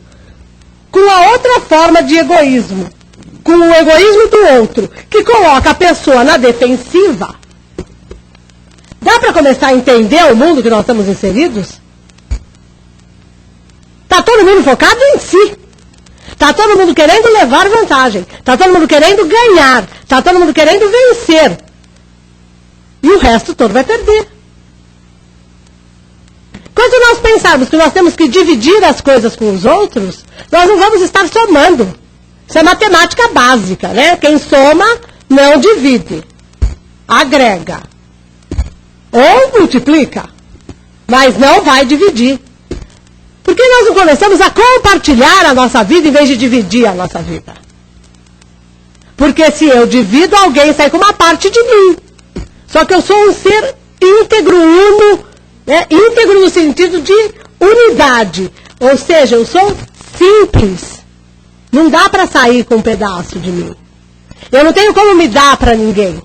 com a outra forma de egoísmo, com o egoísmo do outro, que coloca a pessoa na defensiva, dá para começar a entender o mundo que nós estamos inseridos? Está todo mundo focado em si. Está todo mundo querendo levar vantagem. Está todo mundo querendo ganhar. Está todo mundo querendo vencer. E o resto todo vai perder. Quando nós pensarmos que nós temos que dividir as coisas com os outros, nós não vamos estar somando. Isso é matemática básica, né? Quem soma, não divide. Agrega. Ou multiplica. Mas não vai dividir. Por que nós não começamos a compartilhar a nossa vida em vez de dividir a nossa vida? Porque se eu divido, alguém sai com uma parte de mim. Só que eu sou um ser íntegro, uno, né? Íntegro no sentido de unidade. Ou seja, eu sou simples. Não dá para sair com um pedaço de mim. Eu não tenho como me dar para ninguém.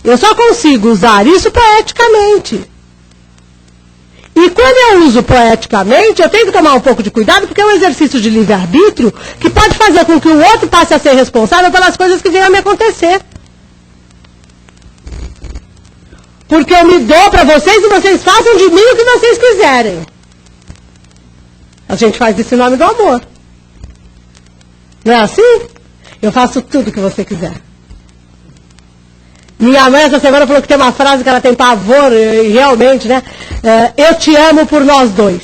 Eu só consigo usar isso poeticamente. E quando eu uso poeticamente, eu tenho que tomar um pouco de cuidado, porque é um exercício de livre-arbítrio que pode fazer com que o outro passe a ser responsável pelas coisas que venham a me acontecer. Porque eu me dou para vocês e vocês façam de mim o que vocês quiserem. A gente faz isso em nome do amor. Não é assim? Eu faço tudo o que você quiser. Minha mãe essa semana falou que tem uma frase que ela tem pavor, e realmente, né? Eu te amo por nós dois.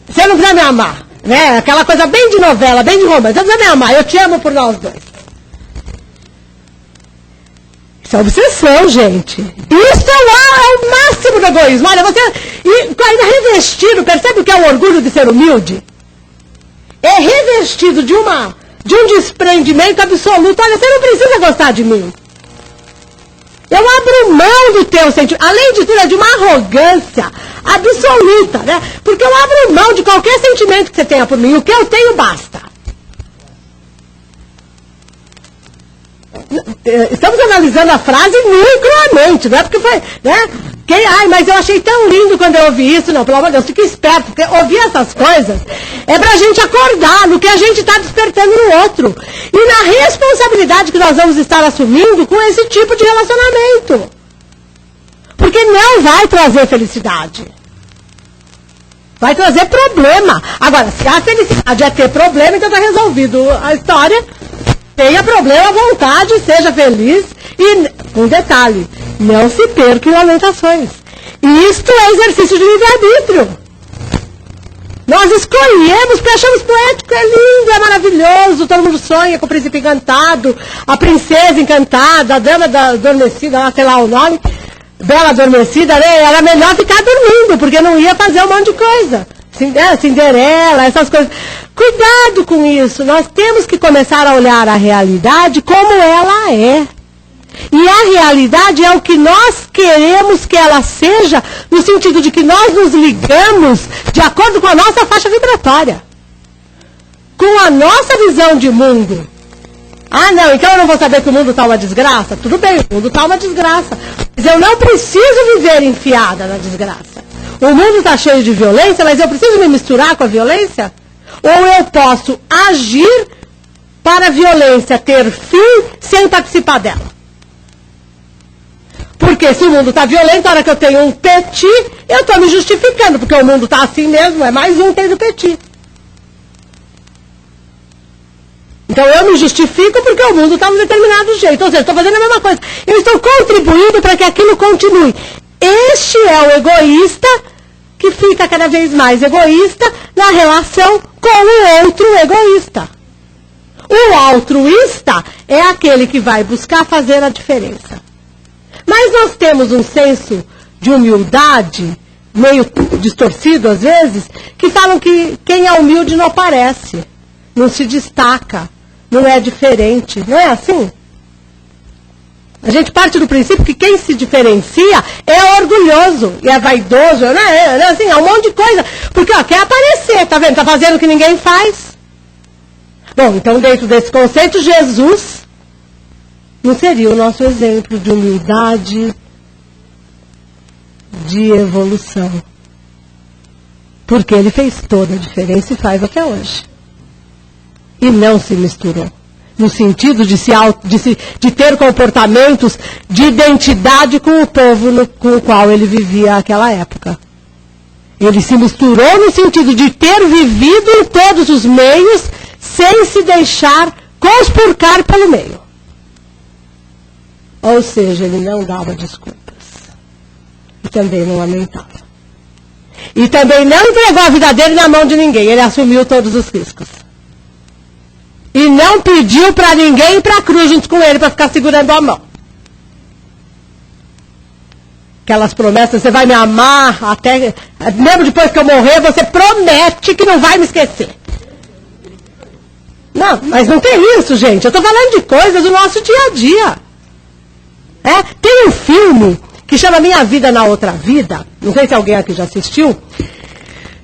Você não precisa me amar, né? Aquela coisa bem de novela, bem de romance. Você não precisa me amar, eu te amo por nós dois. Isso é obsessão, gente. Isso é o máximo do egoísmo. Olha, você... E ainda revestido, percebe o que é o orgulho de ser humilde? É revestido de um desprendimento absoluto. Olha, você não precisa gostar de mim. Eu abro mão do teu sentimento. Além de tudo, é de uma arrogância absoluta, né? Porque eu abro mão de qualquer sentimento que você tenha por mim. O que eu tenho basta. Estamos analisando a frase microamente, não é porque foi, né? Mas eu achei tão lindo quando eu ouvi isso. Não, pelo amor de Deus, fica esperto, porque ouvir essas coisas é pra gente acordar no que a gente está despertando no outro. E na responsabilidade que nós vamos estar assumindo com esse tipo de relacionamento. Porque não vai trazer felicidade. Vai trazer problema. Agora, se a felicidade é ter problema, então está resolvido a história. Tenha problema à vontade, seja feliz. E, um detalhe, não se perca em lamentações. Isto é exercício de livre-arbítrio. Nós escolhemos, porque achamos poético, é lindo, é maravilhoso, todo mundo sonha com o príncipe encantado, a princesa encantada, a dama adormecida, sei lá o nome, bela adormecida, né? Era melhor ficar dormindo, porque não ia fazer um monte de coisa. Cinderela, essas coisas. Cuidado com isso, nós temos que começar a olhar a realidade como ela é. E a realidade é o que nós queremos que ela seja, no sentido de que nós nos ligamos de acordo com a nossa faixa vibratória. Com a nossa visão de mundo. Ah, não, então eu não vou saber que o mundo está uma desgraça? Tudo bem, o mundo está uma desgraça. Mas eu não preciso viver enfiada na desgraça. O mundo está cheio de violência, mas eu preciso me misturar com a violência? Ou eu posso agir para a violência ter fim sem participar dela? Porque se o mundo está violento, a hora que eu tenho um petit, eu estou me justificando, porque o mundo está assim mesmo, é mais um tendo petit. Então eu me justifico porque o mundo está de um determinado jeito. Ou seja, estou fazendo a mesma coisa. Eu estou contribuindo para que aquilo continue. Este é o egoísta que fica cada vez mais egoísta na relação com o outro egoísta. O altruísta é aquele que vai buscar fazer a diferença. Mas nós temos um senso de humildade, meio distorcido às vezes, que falam que quem é humilde não aparece, não se destaca, não é diferente. Não é assim? A gente parte do princípio que quem se diferencia é orgulhoso e é vaidoso, né? Assim, é um monte de coisa. Porque quer aparecer, tá vendo? Tá fazendo o que ninguém faz. Bom, então dentro desse conceito, Jesus não seria o nosso exemplo de humildade, de evolução. Porque ele fez toda a diferença e faz até hoje. E não se misturou. No sentido de ter comportamentos de identidade com o povo com o qual ele vivia naquela época. Ele se misturou no sentido de ter vivido em todos os meios sem se deixar conspurcar pelo meio. Ou seja, ele não dava desculpas. E também não lamentava. E também não entregou a vida dele na mão de ninguém. Ele assumiu todos os riscos. E não pediu para ninguém ir para a cruz junto com ele para ficar segurando a mão. Aquelas promessas, você vai me amar até... Mesmo depois que eu morrer, você promete que não vai me esquecer. Não, mas não tem isso, gente. Eu estou falando de coisas do nosso dia a dia. Tem um filme que chama Minha Vida na Outra Vida. Não sei se alguém aqui já assistiu.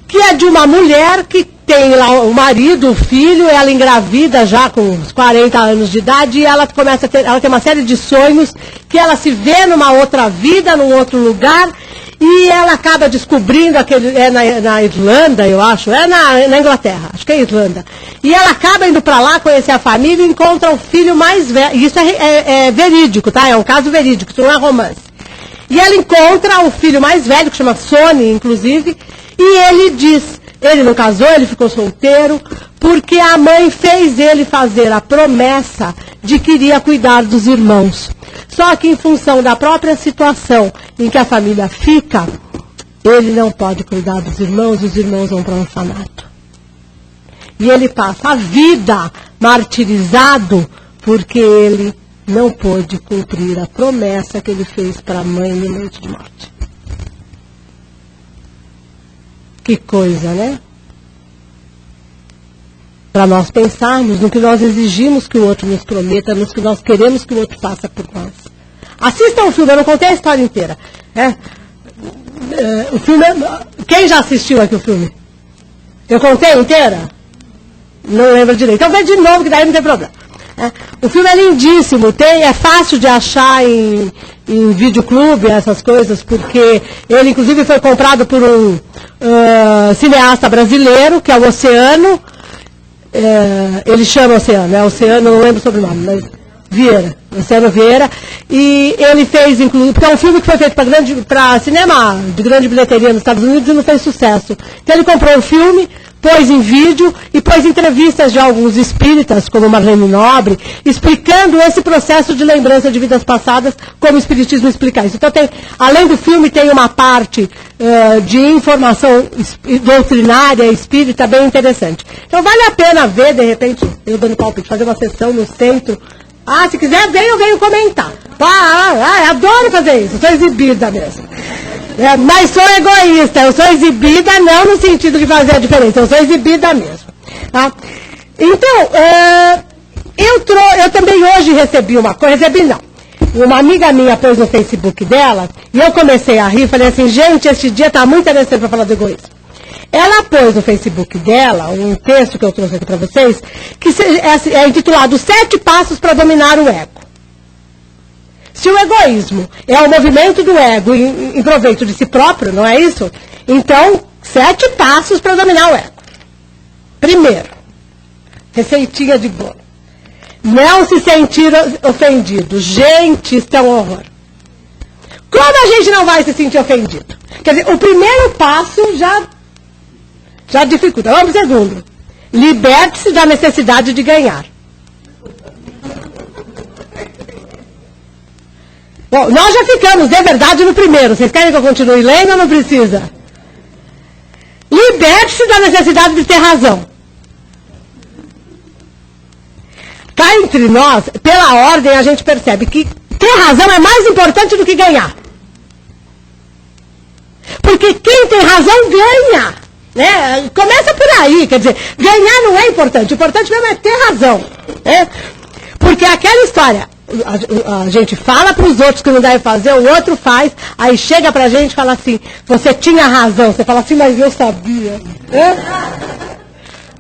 Que é de uma mulher que tem lá o marido, o filho, ela engravida já com uns 40 anos de idade e ela tem uma série de sonhos que ela se vê numa outra vida, num outro lugar, e ela acaba descobrindo na Irlanda, eu acho, na Inglaterra, acho que é Irlanda. E ela acaba indo para lá conhecer a família e encontra o filho mais velho. Isso é verídico, tá? É um caso verídico, isso não é romance. E ela encontra o filho mais velho, que chama Sonny, inclusive, e ele diz... Ele não casou, ele ficou solteiro, porque a mãe fez ele fazer a promessa de que iria cuidar dos irmãos. Só que em função da própria situação em que a família fica, ele não pode cuidar dos irmãos, os irmãos vão para um orfanato. E ele passa a vida martirizado porque ele não pôde cumprir a promessa que ele fez para a mãe no leito de morte. Que coisa, né? Para nós pensarmos no que nós exigimos que o outro nos prometa, no que nós queremos que o outro faça por nós. Assistam o filme, eu não contei a história inteira. O filme, quem já assistiu aqui o filme? Eu contei inteira? Não lembro direito. Então vê de novo, que daí não tem problema. O filme é lindíssimo, é fácil de achar em videoclube, essas coisas, porque ele inclusive foi comprado por um cineasta brasileiro, que é o Oceano, ele chama Oceano, não lembro o sobrenome, mas Oceano Vieira, e ele fez, inclusive, porque é um filme que foi feito para cinema de grande bilheteria nos Estados Unidos e não fez sucesso. Então ele comprou o filme, pôs em vídeo e pôs entrevistas de alguns espíritas, como Marlene Nobre, explicando esse processo de lembrança de vidas passadas, como o espiritismo explica isso. Então, além do filme, tem uma parte de informação doutrinária, espírita, bem interessante. Então, vale a pena ver, de repente, eu dando palpite, fazer uma sessão no centro. Se quiser, eu venho comentar. Adoro fazer isso, sou exibida mesmo. Mas sou egoísta, eu sou exibida não no sentido de fazer a diferença, eu sou exibida mesmo. Tá? Então, eu também hoje recebi uma coisa, uma amiga minha pôs no Facebook dela, e eu comecei a rir, falei assim, gente, este dia está muito interessante para falar do egoísmo. Ela pôs no Facebook dela um texto que eu trouxe aqui para vocês, que é intitulado 7 Passos para Dominar o Ego. Se o egoísmo é o movimento do ego em proveito de si próprio, não é isso? Então, 7 passos para dominar o ego. Primeiro, receitinha de bolo. Não se sentir ofendido. Gente, isso é um horror. Como a gente não vai se sentir ofendido? Quer dizer, o primeiro passo já dificulta. Vamos pro segundo. Liberte-se da necessidade de ganhar. Bom, nós já ficamos, de verdade, no primeiro. Vocês querem que eu continue lendo ou não precisa? Liberte-se da necessidade de ter razão. Cá entre nós, pela ordem, a gente percebe que ter razão é mais importante do que ganhar. Porque quem tem razão ganha. Né? Começa por aí, quer dizer, ganhar não é importante, o importante mesmo é ter razão. Né? Porque aquela história, a gente fala para os outros que não deve fazer, o outro faz, aí chega pra gente e fala assim, você tinha razão, você fala assim, mas eu sabia.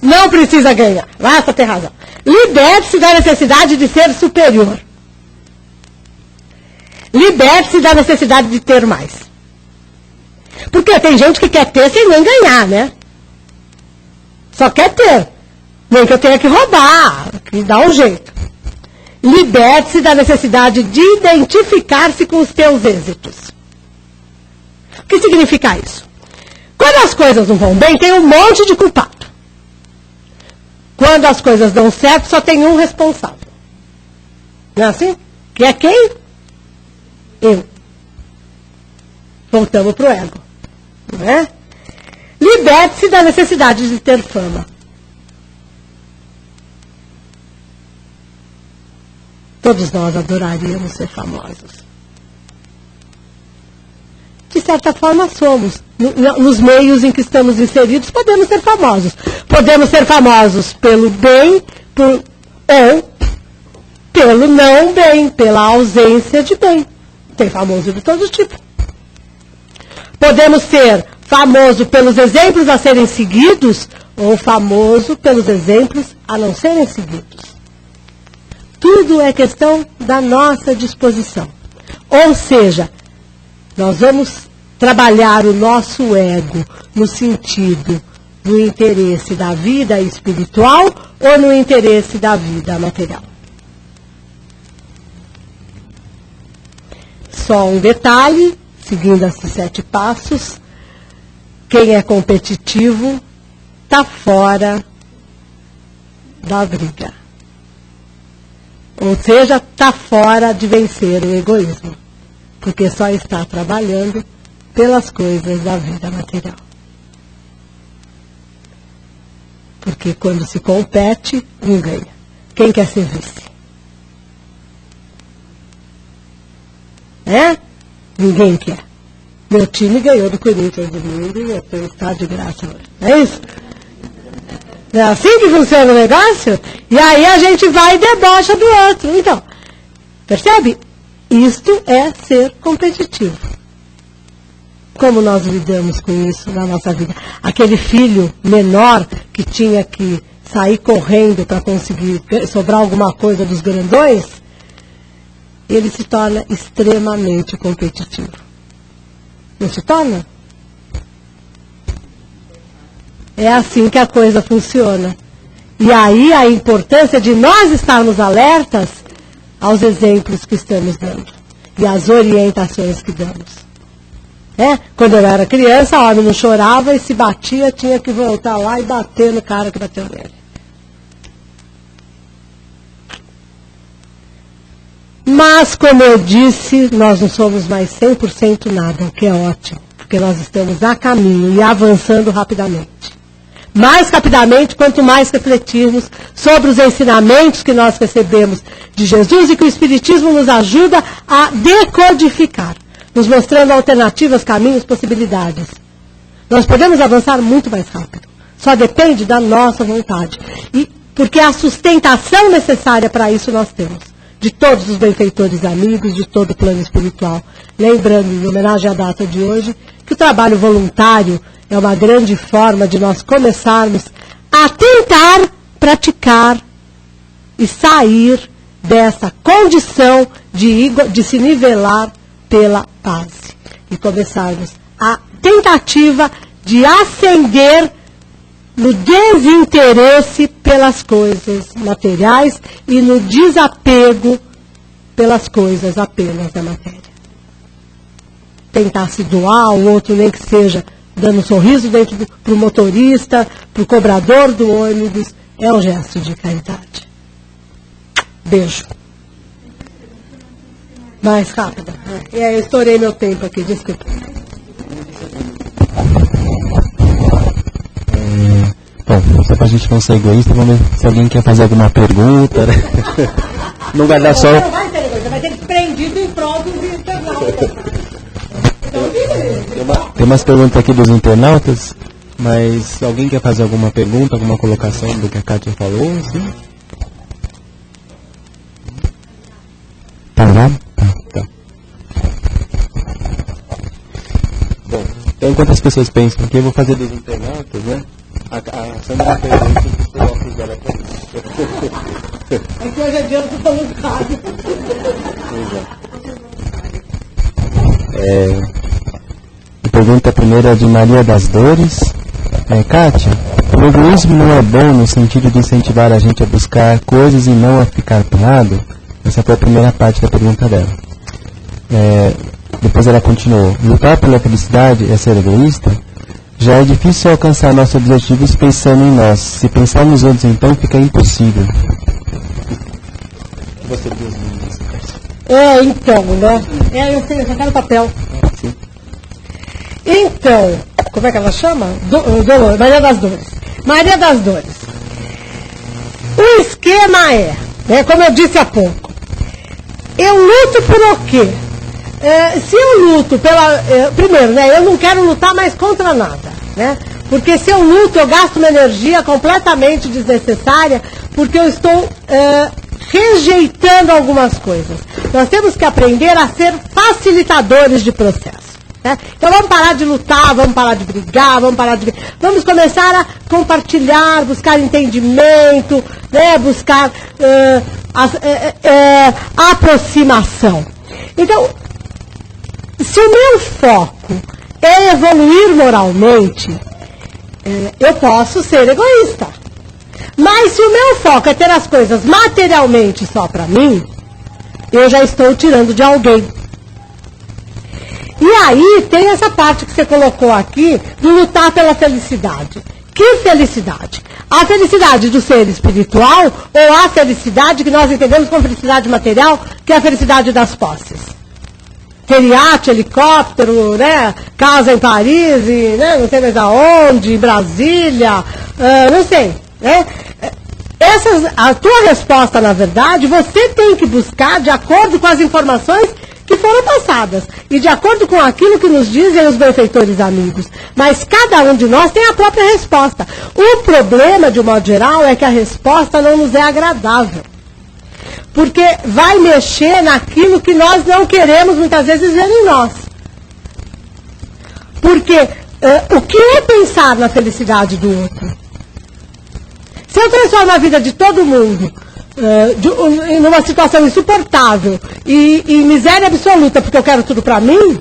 Não precisa ganhar, basta ter razão. Liberte-se da necessidade de ser superior. Liberte-se da necessidade de ter mais. Porque tem gente que quer ter sem nem ganhar, né? Só quer ter. Nem que eu tenha que roubar, que dá um jeito. Liberte-se da necessidade de identificar-se com os teus êxitos. O que significa isso? Quando as coisas não vão bem, tem um monte de culpado. Quando as coisas dão certo, só tem um responsável. Não é assim? Que é quem? Eu. Voltamos para o ego. Não é? Liberte-se da necessidade de ter fama. Todos nós adoraríamos ser famosos. De certa forma somos. Nos meios em que estamos inseridos, podemos ser famosos. Podemos ser famosos pelo bem ou pelo não bem, pela ausência de bem. Tem famoso de todo tipo. Podemos ser famoso pelos exemplos a serem seguidos ou famoso pelos exemplos a não serem seguidos. Tudo é questão da nossa disposição. Ou seja, nós vamos trabalhar o nosso ego no sentido do interesse da vida espiritual ou no interesse da vida material. Só um detalhe, seguindo esses 7 passos, quem é competitivo está fora da briga. Ou seja, está fora de vencer o egoísmo, porque só está trabalhando pelas coisas da vida material. Porque quando se compete, um ganha. Quem quer ser vice? Ninguém quer. Meu time ganhou do Corinthians domingo e eu estou de graça hoje. É isso? É assim que funciona o negócio? E aí a gente vai e debocha do outro. Então, percebe? Isto é ser competitivo. Como nós lidamos com isso na nossa vida? Aquele filho menor que tinha que sair correndo para conseguir sobrar alguma coisa dos grandões, ele se torna extremamente competitivo. Não se torna? É assim que a coisa funciona. E aí a importância de nós estarmos alertas aos exemplos que estamos dando e às orientações que damos. Quando eu era criança, o homem não chorava e se batia, tinha que voltar lá e bater no cara que bateu nele. Mas, como eu disse, nós não somos mais 100% nada, o que é ótimo, porque nós estamos a caminho e avançando rapidamente. Mais rapidamente, quanto mais refletirmos sobre os ensinamentos que nós recebemos de Jesus e que o Espiritismo nos ajuda a decodificar, nos mostrando alternativas, caminhos, possibilidades. Nós podemos avançar muito mais rápido. Só depende da nossa vontade. E porque a sustentação necessária para isso nós temos. De todos os benfeitores amigos, de todo o plano espiritual. Lembrando, em homenagem à data de hoje, que o trabalho voluntário é uma grande forma de nós começarmos a tentar praticar e sair dessa condição de se nivelar pela paz. E começarmos a tentativa de ascender no desinteresse pelas coisas materiais e no desapego pelas coisas apenas da matéria. Tentar se doar ao outro, nem que seja dando um sorriso para o motorista, para o cobrador do ônibus, é um gesto de caridade. Beijo. Mais rápida. Eu estourei meu tempo aqui, desculpa. Bom, só para a gente não ser egoísta, vamos ver se alguém quer fazer alguma pergunta. Né? Não vai dar só... Não vai ser egoísta, vai ter prendido em prol dos internautas. Tem umas perguntas aqui dos internautas. Mas alguém quer fazer alguma pergunta, alguma colocação do que a Kátia falou? Sim? Tá lá? Tá. Bom, então enquanto as pessoas pensam aqui, eu vou fazer dos internautas, né? A Sandra pergunta se o óculos dela pra mim. É que hoje é dia do voluntário. A pergunta primeira é de Maria das Dores. Kátia, o egoísmo não é bom no sentido de incentivar a gente a buscar coisas e não a ficar parado? Essa foi a primeira parte da pergunta dela. Depois ela continuou. Lutar pela felicidade é ser egoísta? Já é difícil alcançar nossos objetivos pensando em nós. Se pensar nos outros, então, fica impossível. Você diz isso, então, né? Eu sei, eu só quero papel. Sim. Então, como é que ela chama? Maria das Dores. Maria das Dores. O esquema né, como eu disse há pouco, eu luto por o quê? Se eu luto primeiro, né, eu não quero lutar mais contra nada, né? Porque se eu luto, eu gasto uma energia completamente desnecessária, porque eu estou rejeitando algumas coisas. Nós temos que aprender a ser facilitadores de processo. Né? Então vamos parar de lutar, vamos parar de brigar, vamos começar a compartilhar, buscar entendimento, né? Buscar aproximação. Então, se o meu foco é evoluir moralmente, eu posso ser egoísta. Mas se o meu foco é ter as coisas materialmente só para mim, eu já estou tirando de alguém. E aí tem essa parte que você colocou aqui, de lutar pela felicidade. Que felicidade? A felicidade do ser espiritual ou a felicidade que nós entendemos como felicidade material, que é a felicidade das posses? Ter iate, helicóptero, né? Casa em Paris, e, né? Não sei mais aonde, em Brasília, não sei. Né? A tua resposta, na verdade, você tem que buscar de acordo com as informações que foram passadas e de acordo com aquilo que nos dizem os benfeitores amigos. Mas cada um de nós tem a própria resposta. O problema, de um modo geral, é que a resposta não nos é agradável. Porque vai mexer naquilo que nós não queremos muitas vezes ver em nós. Porque o que é pensar na felicidade do outro? Se eu transformo a vida de todo mundo numa situação insuportável e miséria absoluta porque eu quero tudo para mim,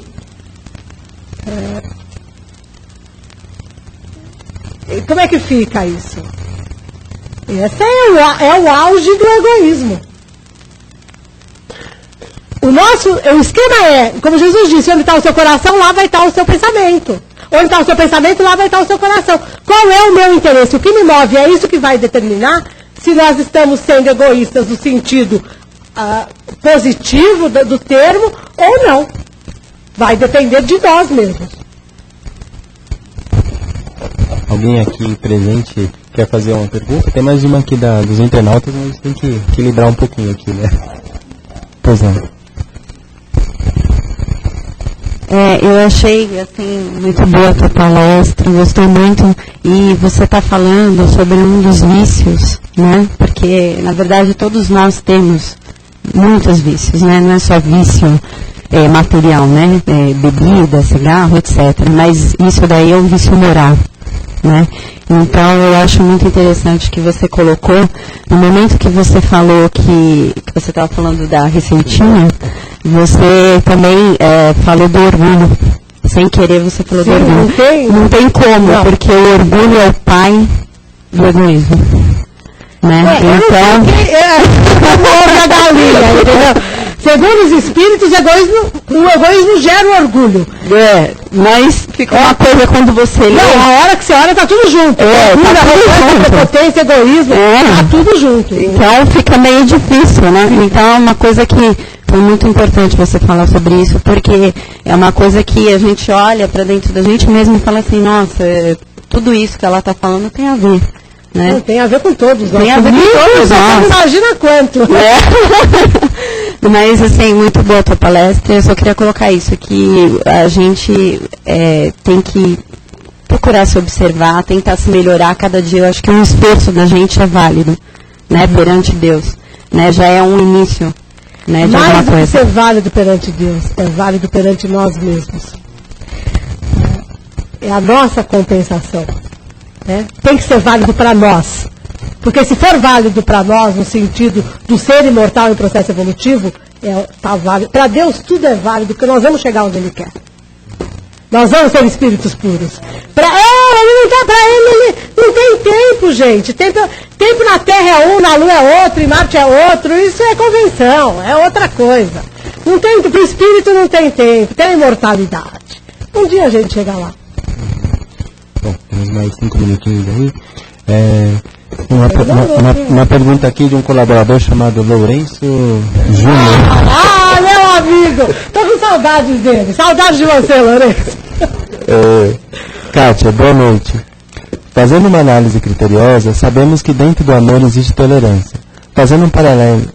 como é que fica isso? Esse é o auge do egoísmo. O esquema é, como Jesus disse, onde está o seu coração, lá vai estar o seu pensamento. Onde está o seu pensamento, lá vai estar o seu coração. Qual é o meu interesse? O que me move? É isso que vai determinar se nós estamos sendo egoístas no sentido positivo do termo ou não. Vai depender de nós mesmos. Alguém aqui presente quer fazer uma pergunta? Tem mais uma aqui dos internautas, mas tem que equilibrar um pouquinho aqui, né? Pois não. Eu achei, assim, muito boa a tua palestra, gostei muito, e você está falando sobre um dos vícios, né? Porque, na verdade, todos nós temos muitos vícios, né? Não é só vício material, né? Bebida, cigarro, etc. Mas isso daí é um vício moral, né? Então, eu acho muito interessante que você colocou, no momento que você falou que você estava falando da receitinha, você também falou do orgulho. Sem querer, você falou do orgulho. Não tem como, não. Porque o orgulho é o pai do egoísmo. Né? Então, galinha, entendeu? Segundo os espíritos, o egoísmo gera o orgulho. Mas fica uma coisa quando você lê. Não, a hora que você olha, tá tudo junto. Prepotência, egoísmo, tá tudo junto. Então fica meio difícil, né? Então é uma coisa que foi muito importante você falar sobre isso, porque é uma coisa que a gente olha para dentro da gente mesmo e fala assim, nossa, tudo isso que ela está falando tem a ver. Né? Não, tem a ver com todos nós. Tem a ver com todos nós. Imagina quanto. Mas, assim, muito boa a tua palestra. Eu só queria colocar isso, que a gente tem que procurar se observar, tentar se melhorar cada dia. Eu acho que o esforço da gente é válido, né, perante Deus, né, já é um início, né, de alguma Mais do que coisa. ser válido perante Deus, é válido perante nós mesmos. É a nossa compensação, né? Tem que ser válido para nós. Porque se for válido para nós, no sentido do ser imortal em processo evolutivo, tá válido. Para Deus tudo é válido, porque nós vamos chegar onde Ele quer. Nós vamos ser espíritos puros. Para Ele não tem tempo, gente. Tempo na Terra é um, na Lua é outro, em Marte é outro. Isso é convenção, é outra coisa. Não tem, para o espírito não tem tempo, tem imortalidade. Um dia a gente chega lá. Bom, temos mais 5 minutinhos aí. Uma pergunta aqui de um colaborador chamado Lourenço Júnior. Ah, meu amigo! Tô com saudades dele. Saudades de você, Lourenço. Kátia, boa noite. Fazendo uma análise criteriosa, sabemos que dentro do amor existe tolerância. Fazendo um paralelo,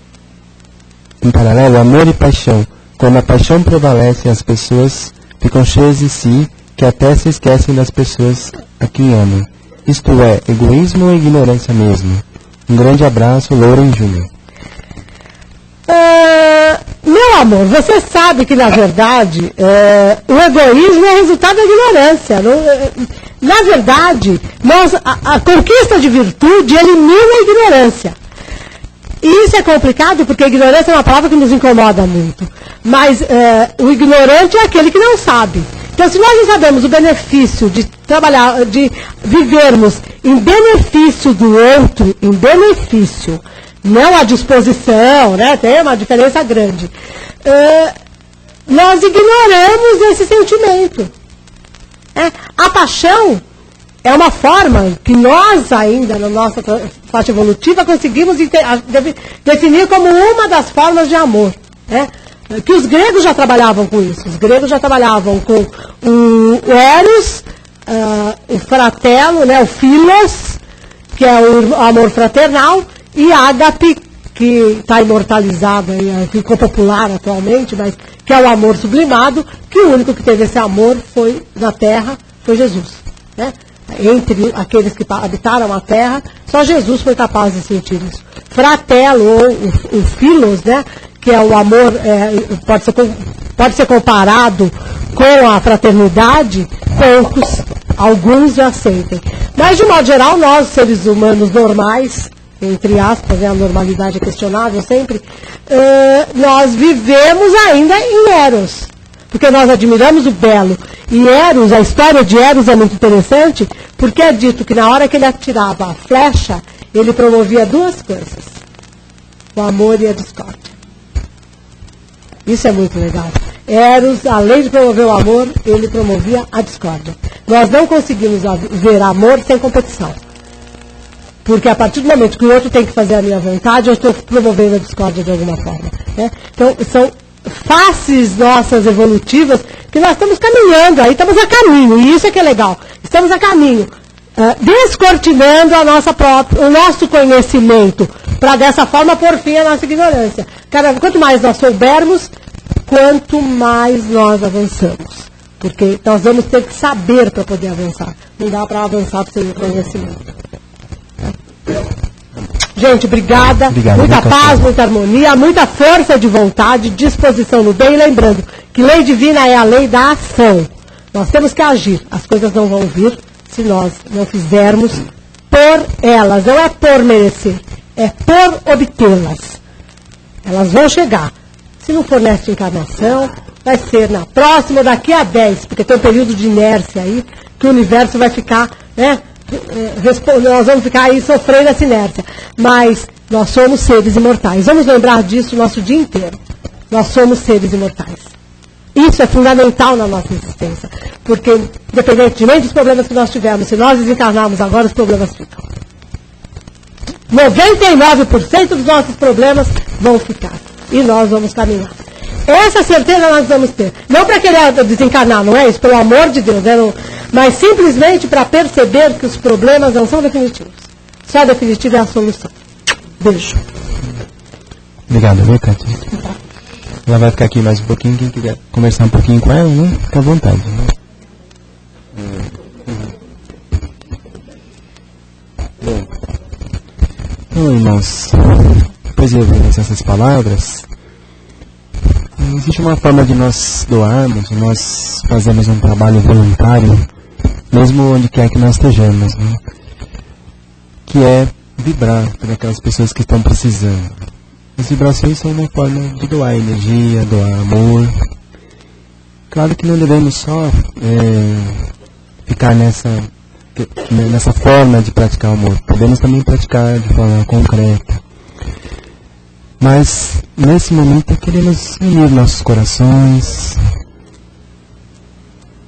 amor e paixão. Quando a paixão prevalece, as pessoas ficam cheias de si, que até se esquecem das pessoas a quem amam. Isto é, egoísmo ou ignorância mesmo? Um grande abraço, Lauren Júnior. Meu amor, você sabe que, na verdade, o egoísmo é resultado da ignorância. Na verdade, a conquista de virtude elimina a ignorância. E isso é complicado porque a ignorância é uma palavra que nos incomoda muito. Mas o ignorante é aquele que não sabe. Então, se nós não sabemos o benefício de trabalhar, de vivermos em benefício do outro, em benefício, não à disposição, né? Tem uma diferença grande. Nós ignoramos esse sentimento. A paixão é uma forma que nós ainda, na nossa faixa evolutiva, conseguimos definir como uma das formas de amor, né? Que os gregos já trabalhavam com isso. Os gregos já trabalhavam com o eros, o fratelo, né, o philos, que é o amor fraternal, e ágape, que está imortalizado, aí, ficou popular atualmente, mas que é o amor sublimado, que o único que teve esse amor foi na Terra, foi Jesus, né? Entre aqueles que habitaram a Terra, só Jesus foi capaz de sentir isso. Fratelo, ou o philos, né? Que é o amor, pode ser comparado com a fraternidade, poucos, alguns já sentem. Mas, de modo geral, nós, seres humanos normais, entre aspas, a normalidade é questionável sempre, nós vivemos ainda em Eros, porque nós admiramos o belo. E Eros, a história de Eros é muito interessante, porque é dito que na hora que ele atirava a flecha, ele promovia duas coisas: o amor e a discórdia. Isso é muito legal. Eros, além de promover o amor, ele promovia a discórdia. Nós não conseguimos ver amor sem competição. Porque a partir do momento que o outro tem que fazer a minha vontade, eu estou promovendo a discórdia de alguma forma, né? Então, são faces nossas evolutivas que nós estamos caminhando, aí estamos a caminho, e isso é que é legal. Estamos a caminho, descortinando o nosso conhecimento, para dessa forma pôr fim à nossa ignorância. Quanto mais nós soubermos, quanto mais nós avançamos. Porque nós vamos ter que saber para poder avançar. Não dá para avançar sem conhecimento. Gente, obrigada. Muita paz, muita harmonia, muita força de vontade, disposição no bem. E lembrando que lei divina é a lei da ação. Nós temos que agir. As coisas não vão vir se nós não fizermos por elas. Não é por merecer, é por obtê-las. Elas vão chegar. Se não for nesta encarnação, vai ser na próxima, daqui a 10, porque tem um período de inércia aí, que o universo vai ficar, né? Nós vamos ficar aí sofrendo essa inércia. Mas nós somos seres imortais. Vamos lembrar disso o nosso dia inteiro. Nós somos seres imortais. Isso é fundamental na nossa existência. Porque, independentemente dos problemas que nós tivermos, se nós desencarnarmos agora, os problemas ficam. 99% dos nossos problemas vão ficar. E nós vamos caminhar. Essa certeza nós vamos ter. Não para querer desencarnar, não é isso? Pelo amor de Deus. Mas simplesmente para perceber que os problemas não são definitivos. Só definitiva é a solução. Beijo. Obrigado, viu, Cátia? Ela vai ficar aqui mais um pouquinho. Quem quiser conversar um pouquinho com ela, né? Fica à vontade. Né? Então, irmãos, depois de ouvir essas palavras, existe uma forma de nós doarmos, nós fazemos um trabalho voluntário, mesmo onde quer que nós estejamos, né? Que é vibrar para aquelas pessoas que estão precisando. As vibrações são uma forma de doar energia, doar amor. Claro que não devemos só ficar nessa forma de praticar o amor. Podemos também praticar de forma concreta. Mas, nesse momento, queremos unir nossos corações,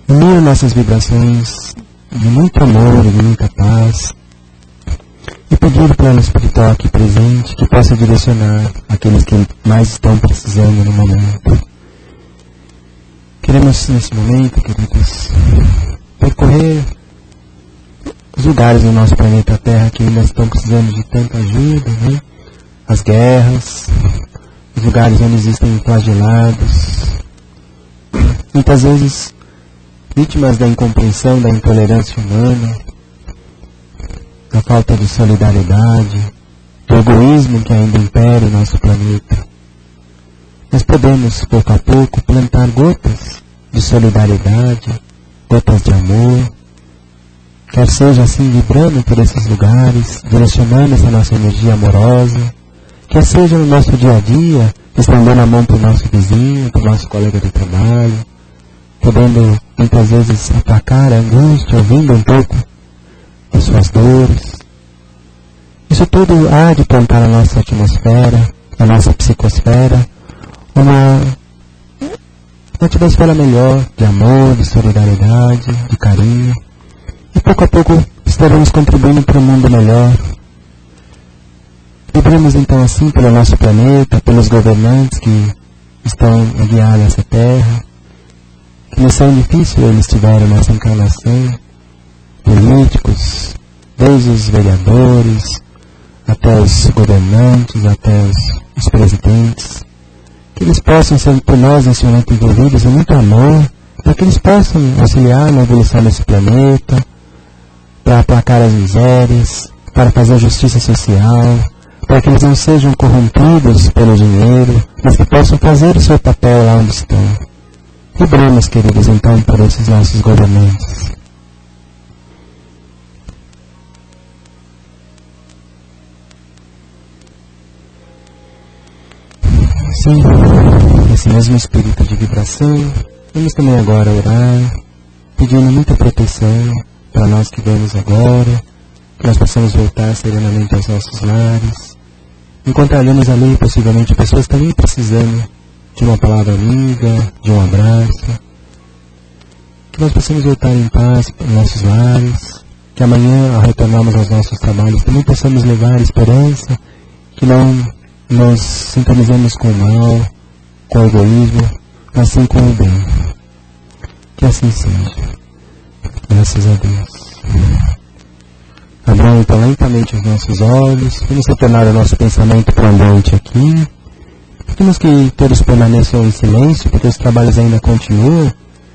unir nossas vibrações de muito amor e de muita paz, e pedir o plano espiritual aqui presente que possa direcionar aqueles que mais estão precisando no momento. Queremos, nesse momento, queridos, percorrer os lugares do nosso planeta Terra que ainda estão precisando de tanta ajuda, né? As guerras, os lugares onde existem flagelados, muitas vezes vítimas da incompreensão, da intolerância humana, da falta de solidariedade, do egoísmo que ainda impera o nosso planeta. Nós podemos, pouco a pouco, plantar gotas de solidariedade, gotas de amor, quer seja assim vibrando por esses lugares, direcionando essa nossa energia amorosa, quer seja no nosso dia a dia, estendendo a mão para o nosso vizinho, para o nosso colega de trabalho, podendo muitas vezes aplacar a angústia, ouvindo um pouco as suas dores. Isso tudo há de plantar na nossa atmosfera, na nossa psicosfera, uma atmosfera melhor de amor, de solidariedade, de carinho. E pouco a pouco estaremos contribuindo para um mundo melhor. Vibremos então assim pelo nosso planeta, pelos governantes que estão a guiar essa terra, que missão difícil eles tiveram nessa encarnação, políticos, desde os vereadores, até os governantes, até os presidentes, que eles possam ser por nós nesse momento envolvidos em muito amor, para que eles possam auxiliar na evolução desse planeta, para aplacar as misérias, para fazer justiça social, para que eles não sejam corrompidos pelo dinheiro, mas que possam fazer o seu papel lá onde estão. Vibramos, queridos, então, por esses nossos governantes. Sim, esse mesmo espírito de vibração, vamos também agora orar, pedindo muita proteção para nós que vemos agora, que nós possamos voltar serenamente aos nossos lares. Encontraremos ali possivelmente pessoas também precisando de uma palavra amiga, de um abraço. Que nós possamos voltar em paz para nossos lares, que amanhã, ao retornarmos aos nossos trabalhos, também possamos levar esperança, que não nos sintonizemos com o mal, com o egoísmo, mas sim com o bem. Que assim seja. Graças a Deus. Abrindo então lentamente os nossos olhos, vamos retornar o nosso pensamento para o ambiente aqui. Pedimos que todos permaneçam em silêncio, porque os trabalhos ainda continuam,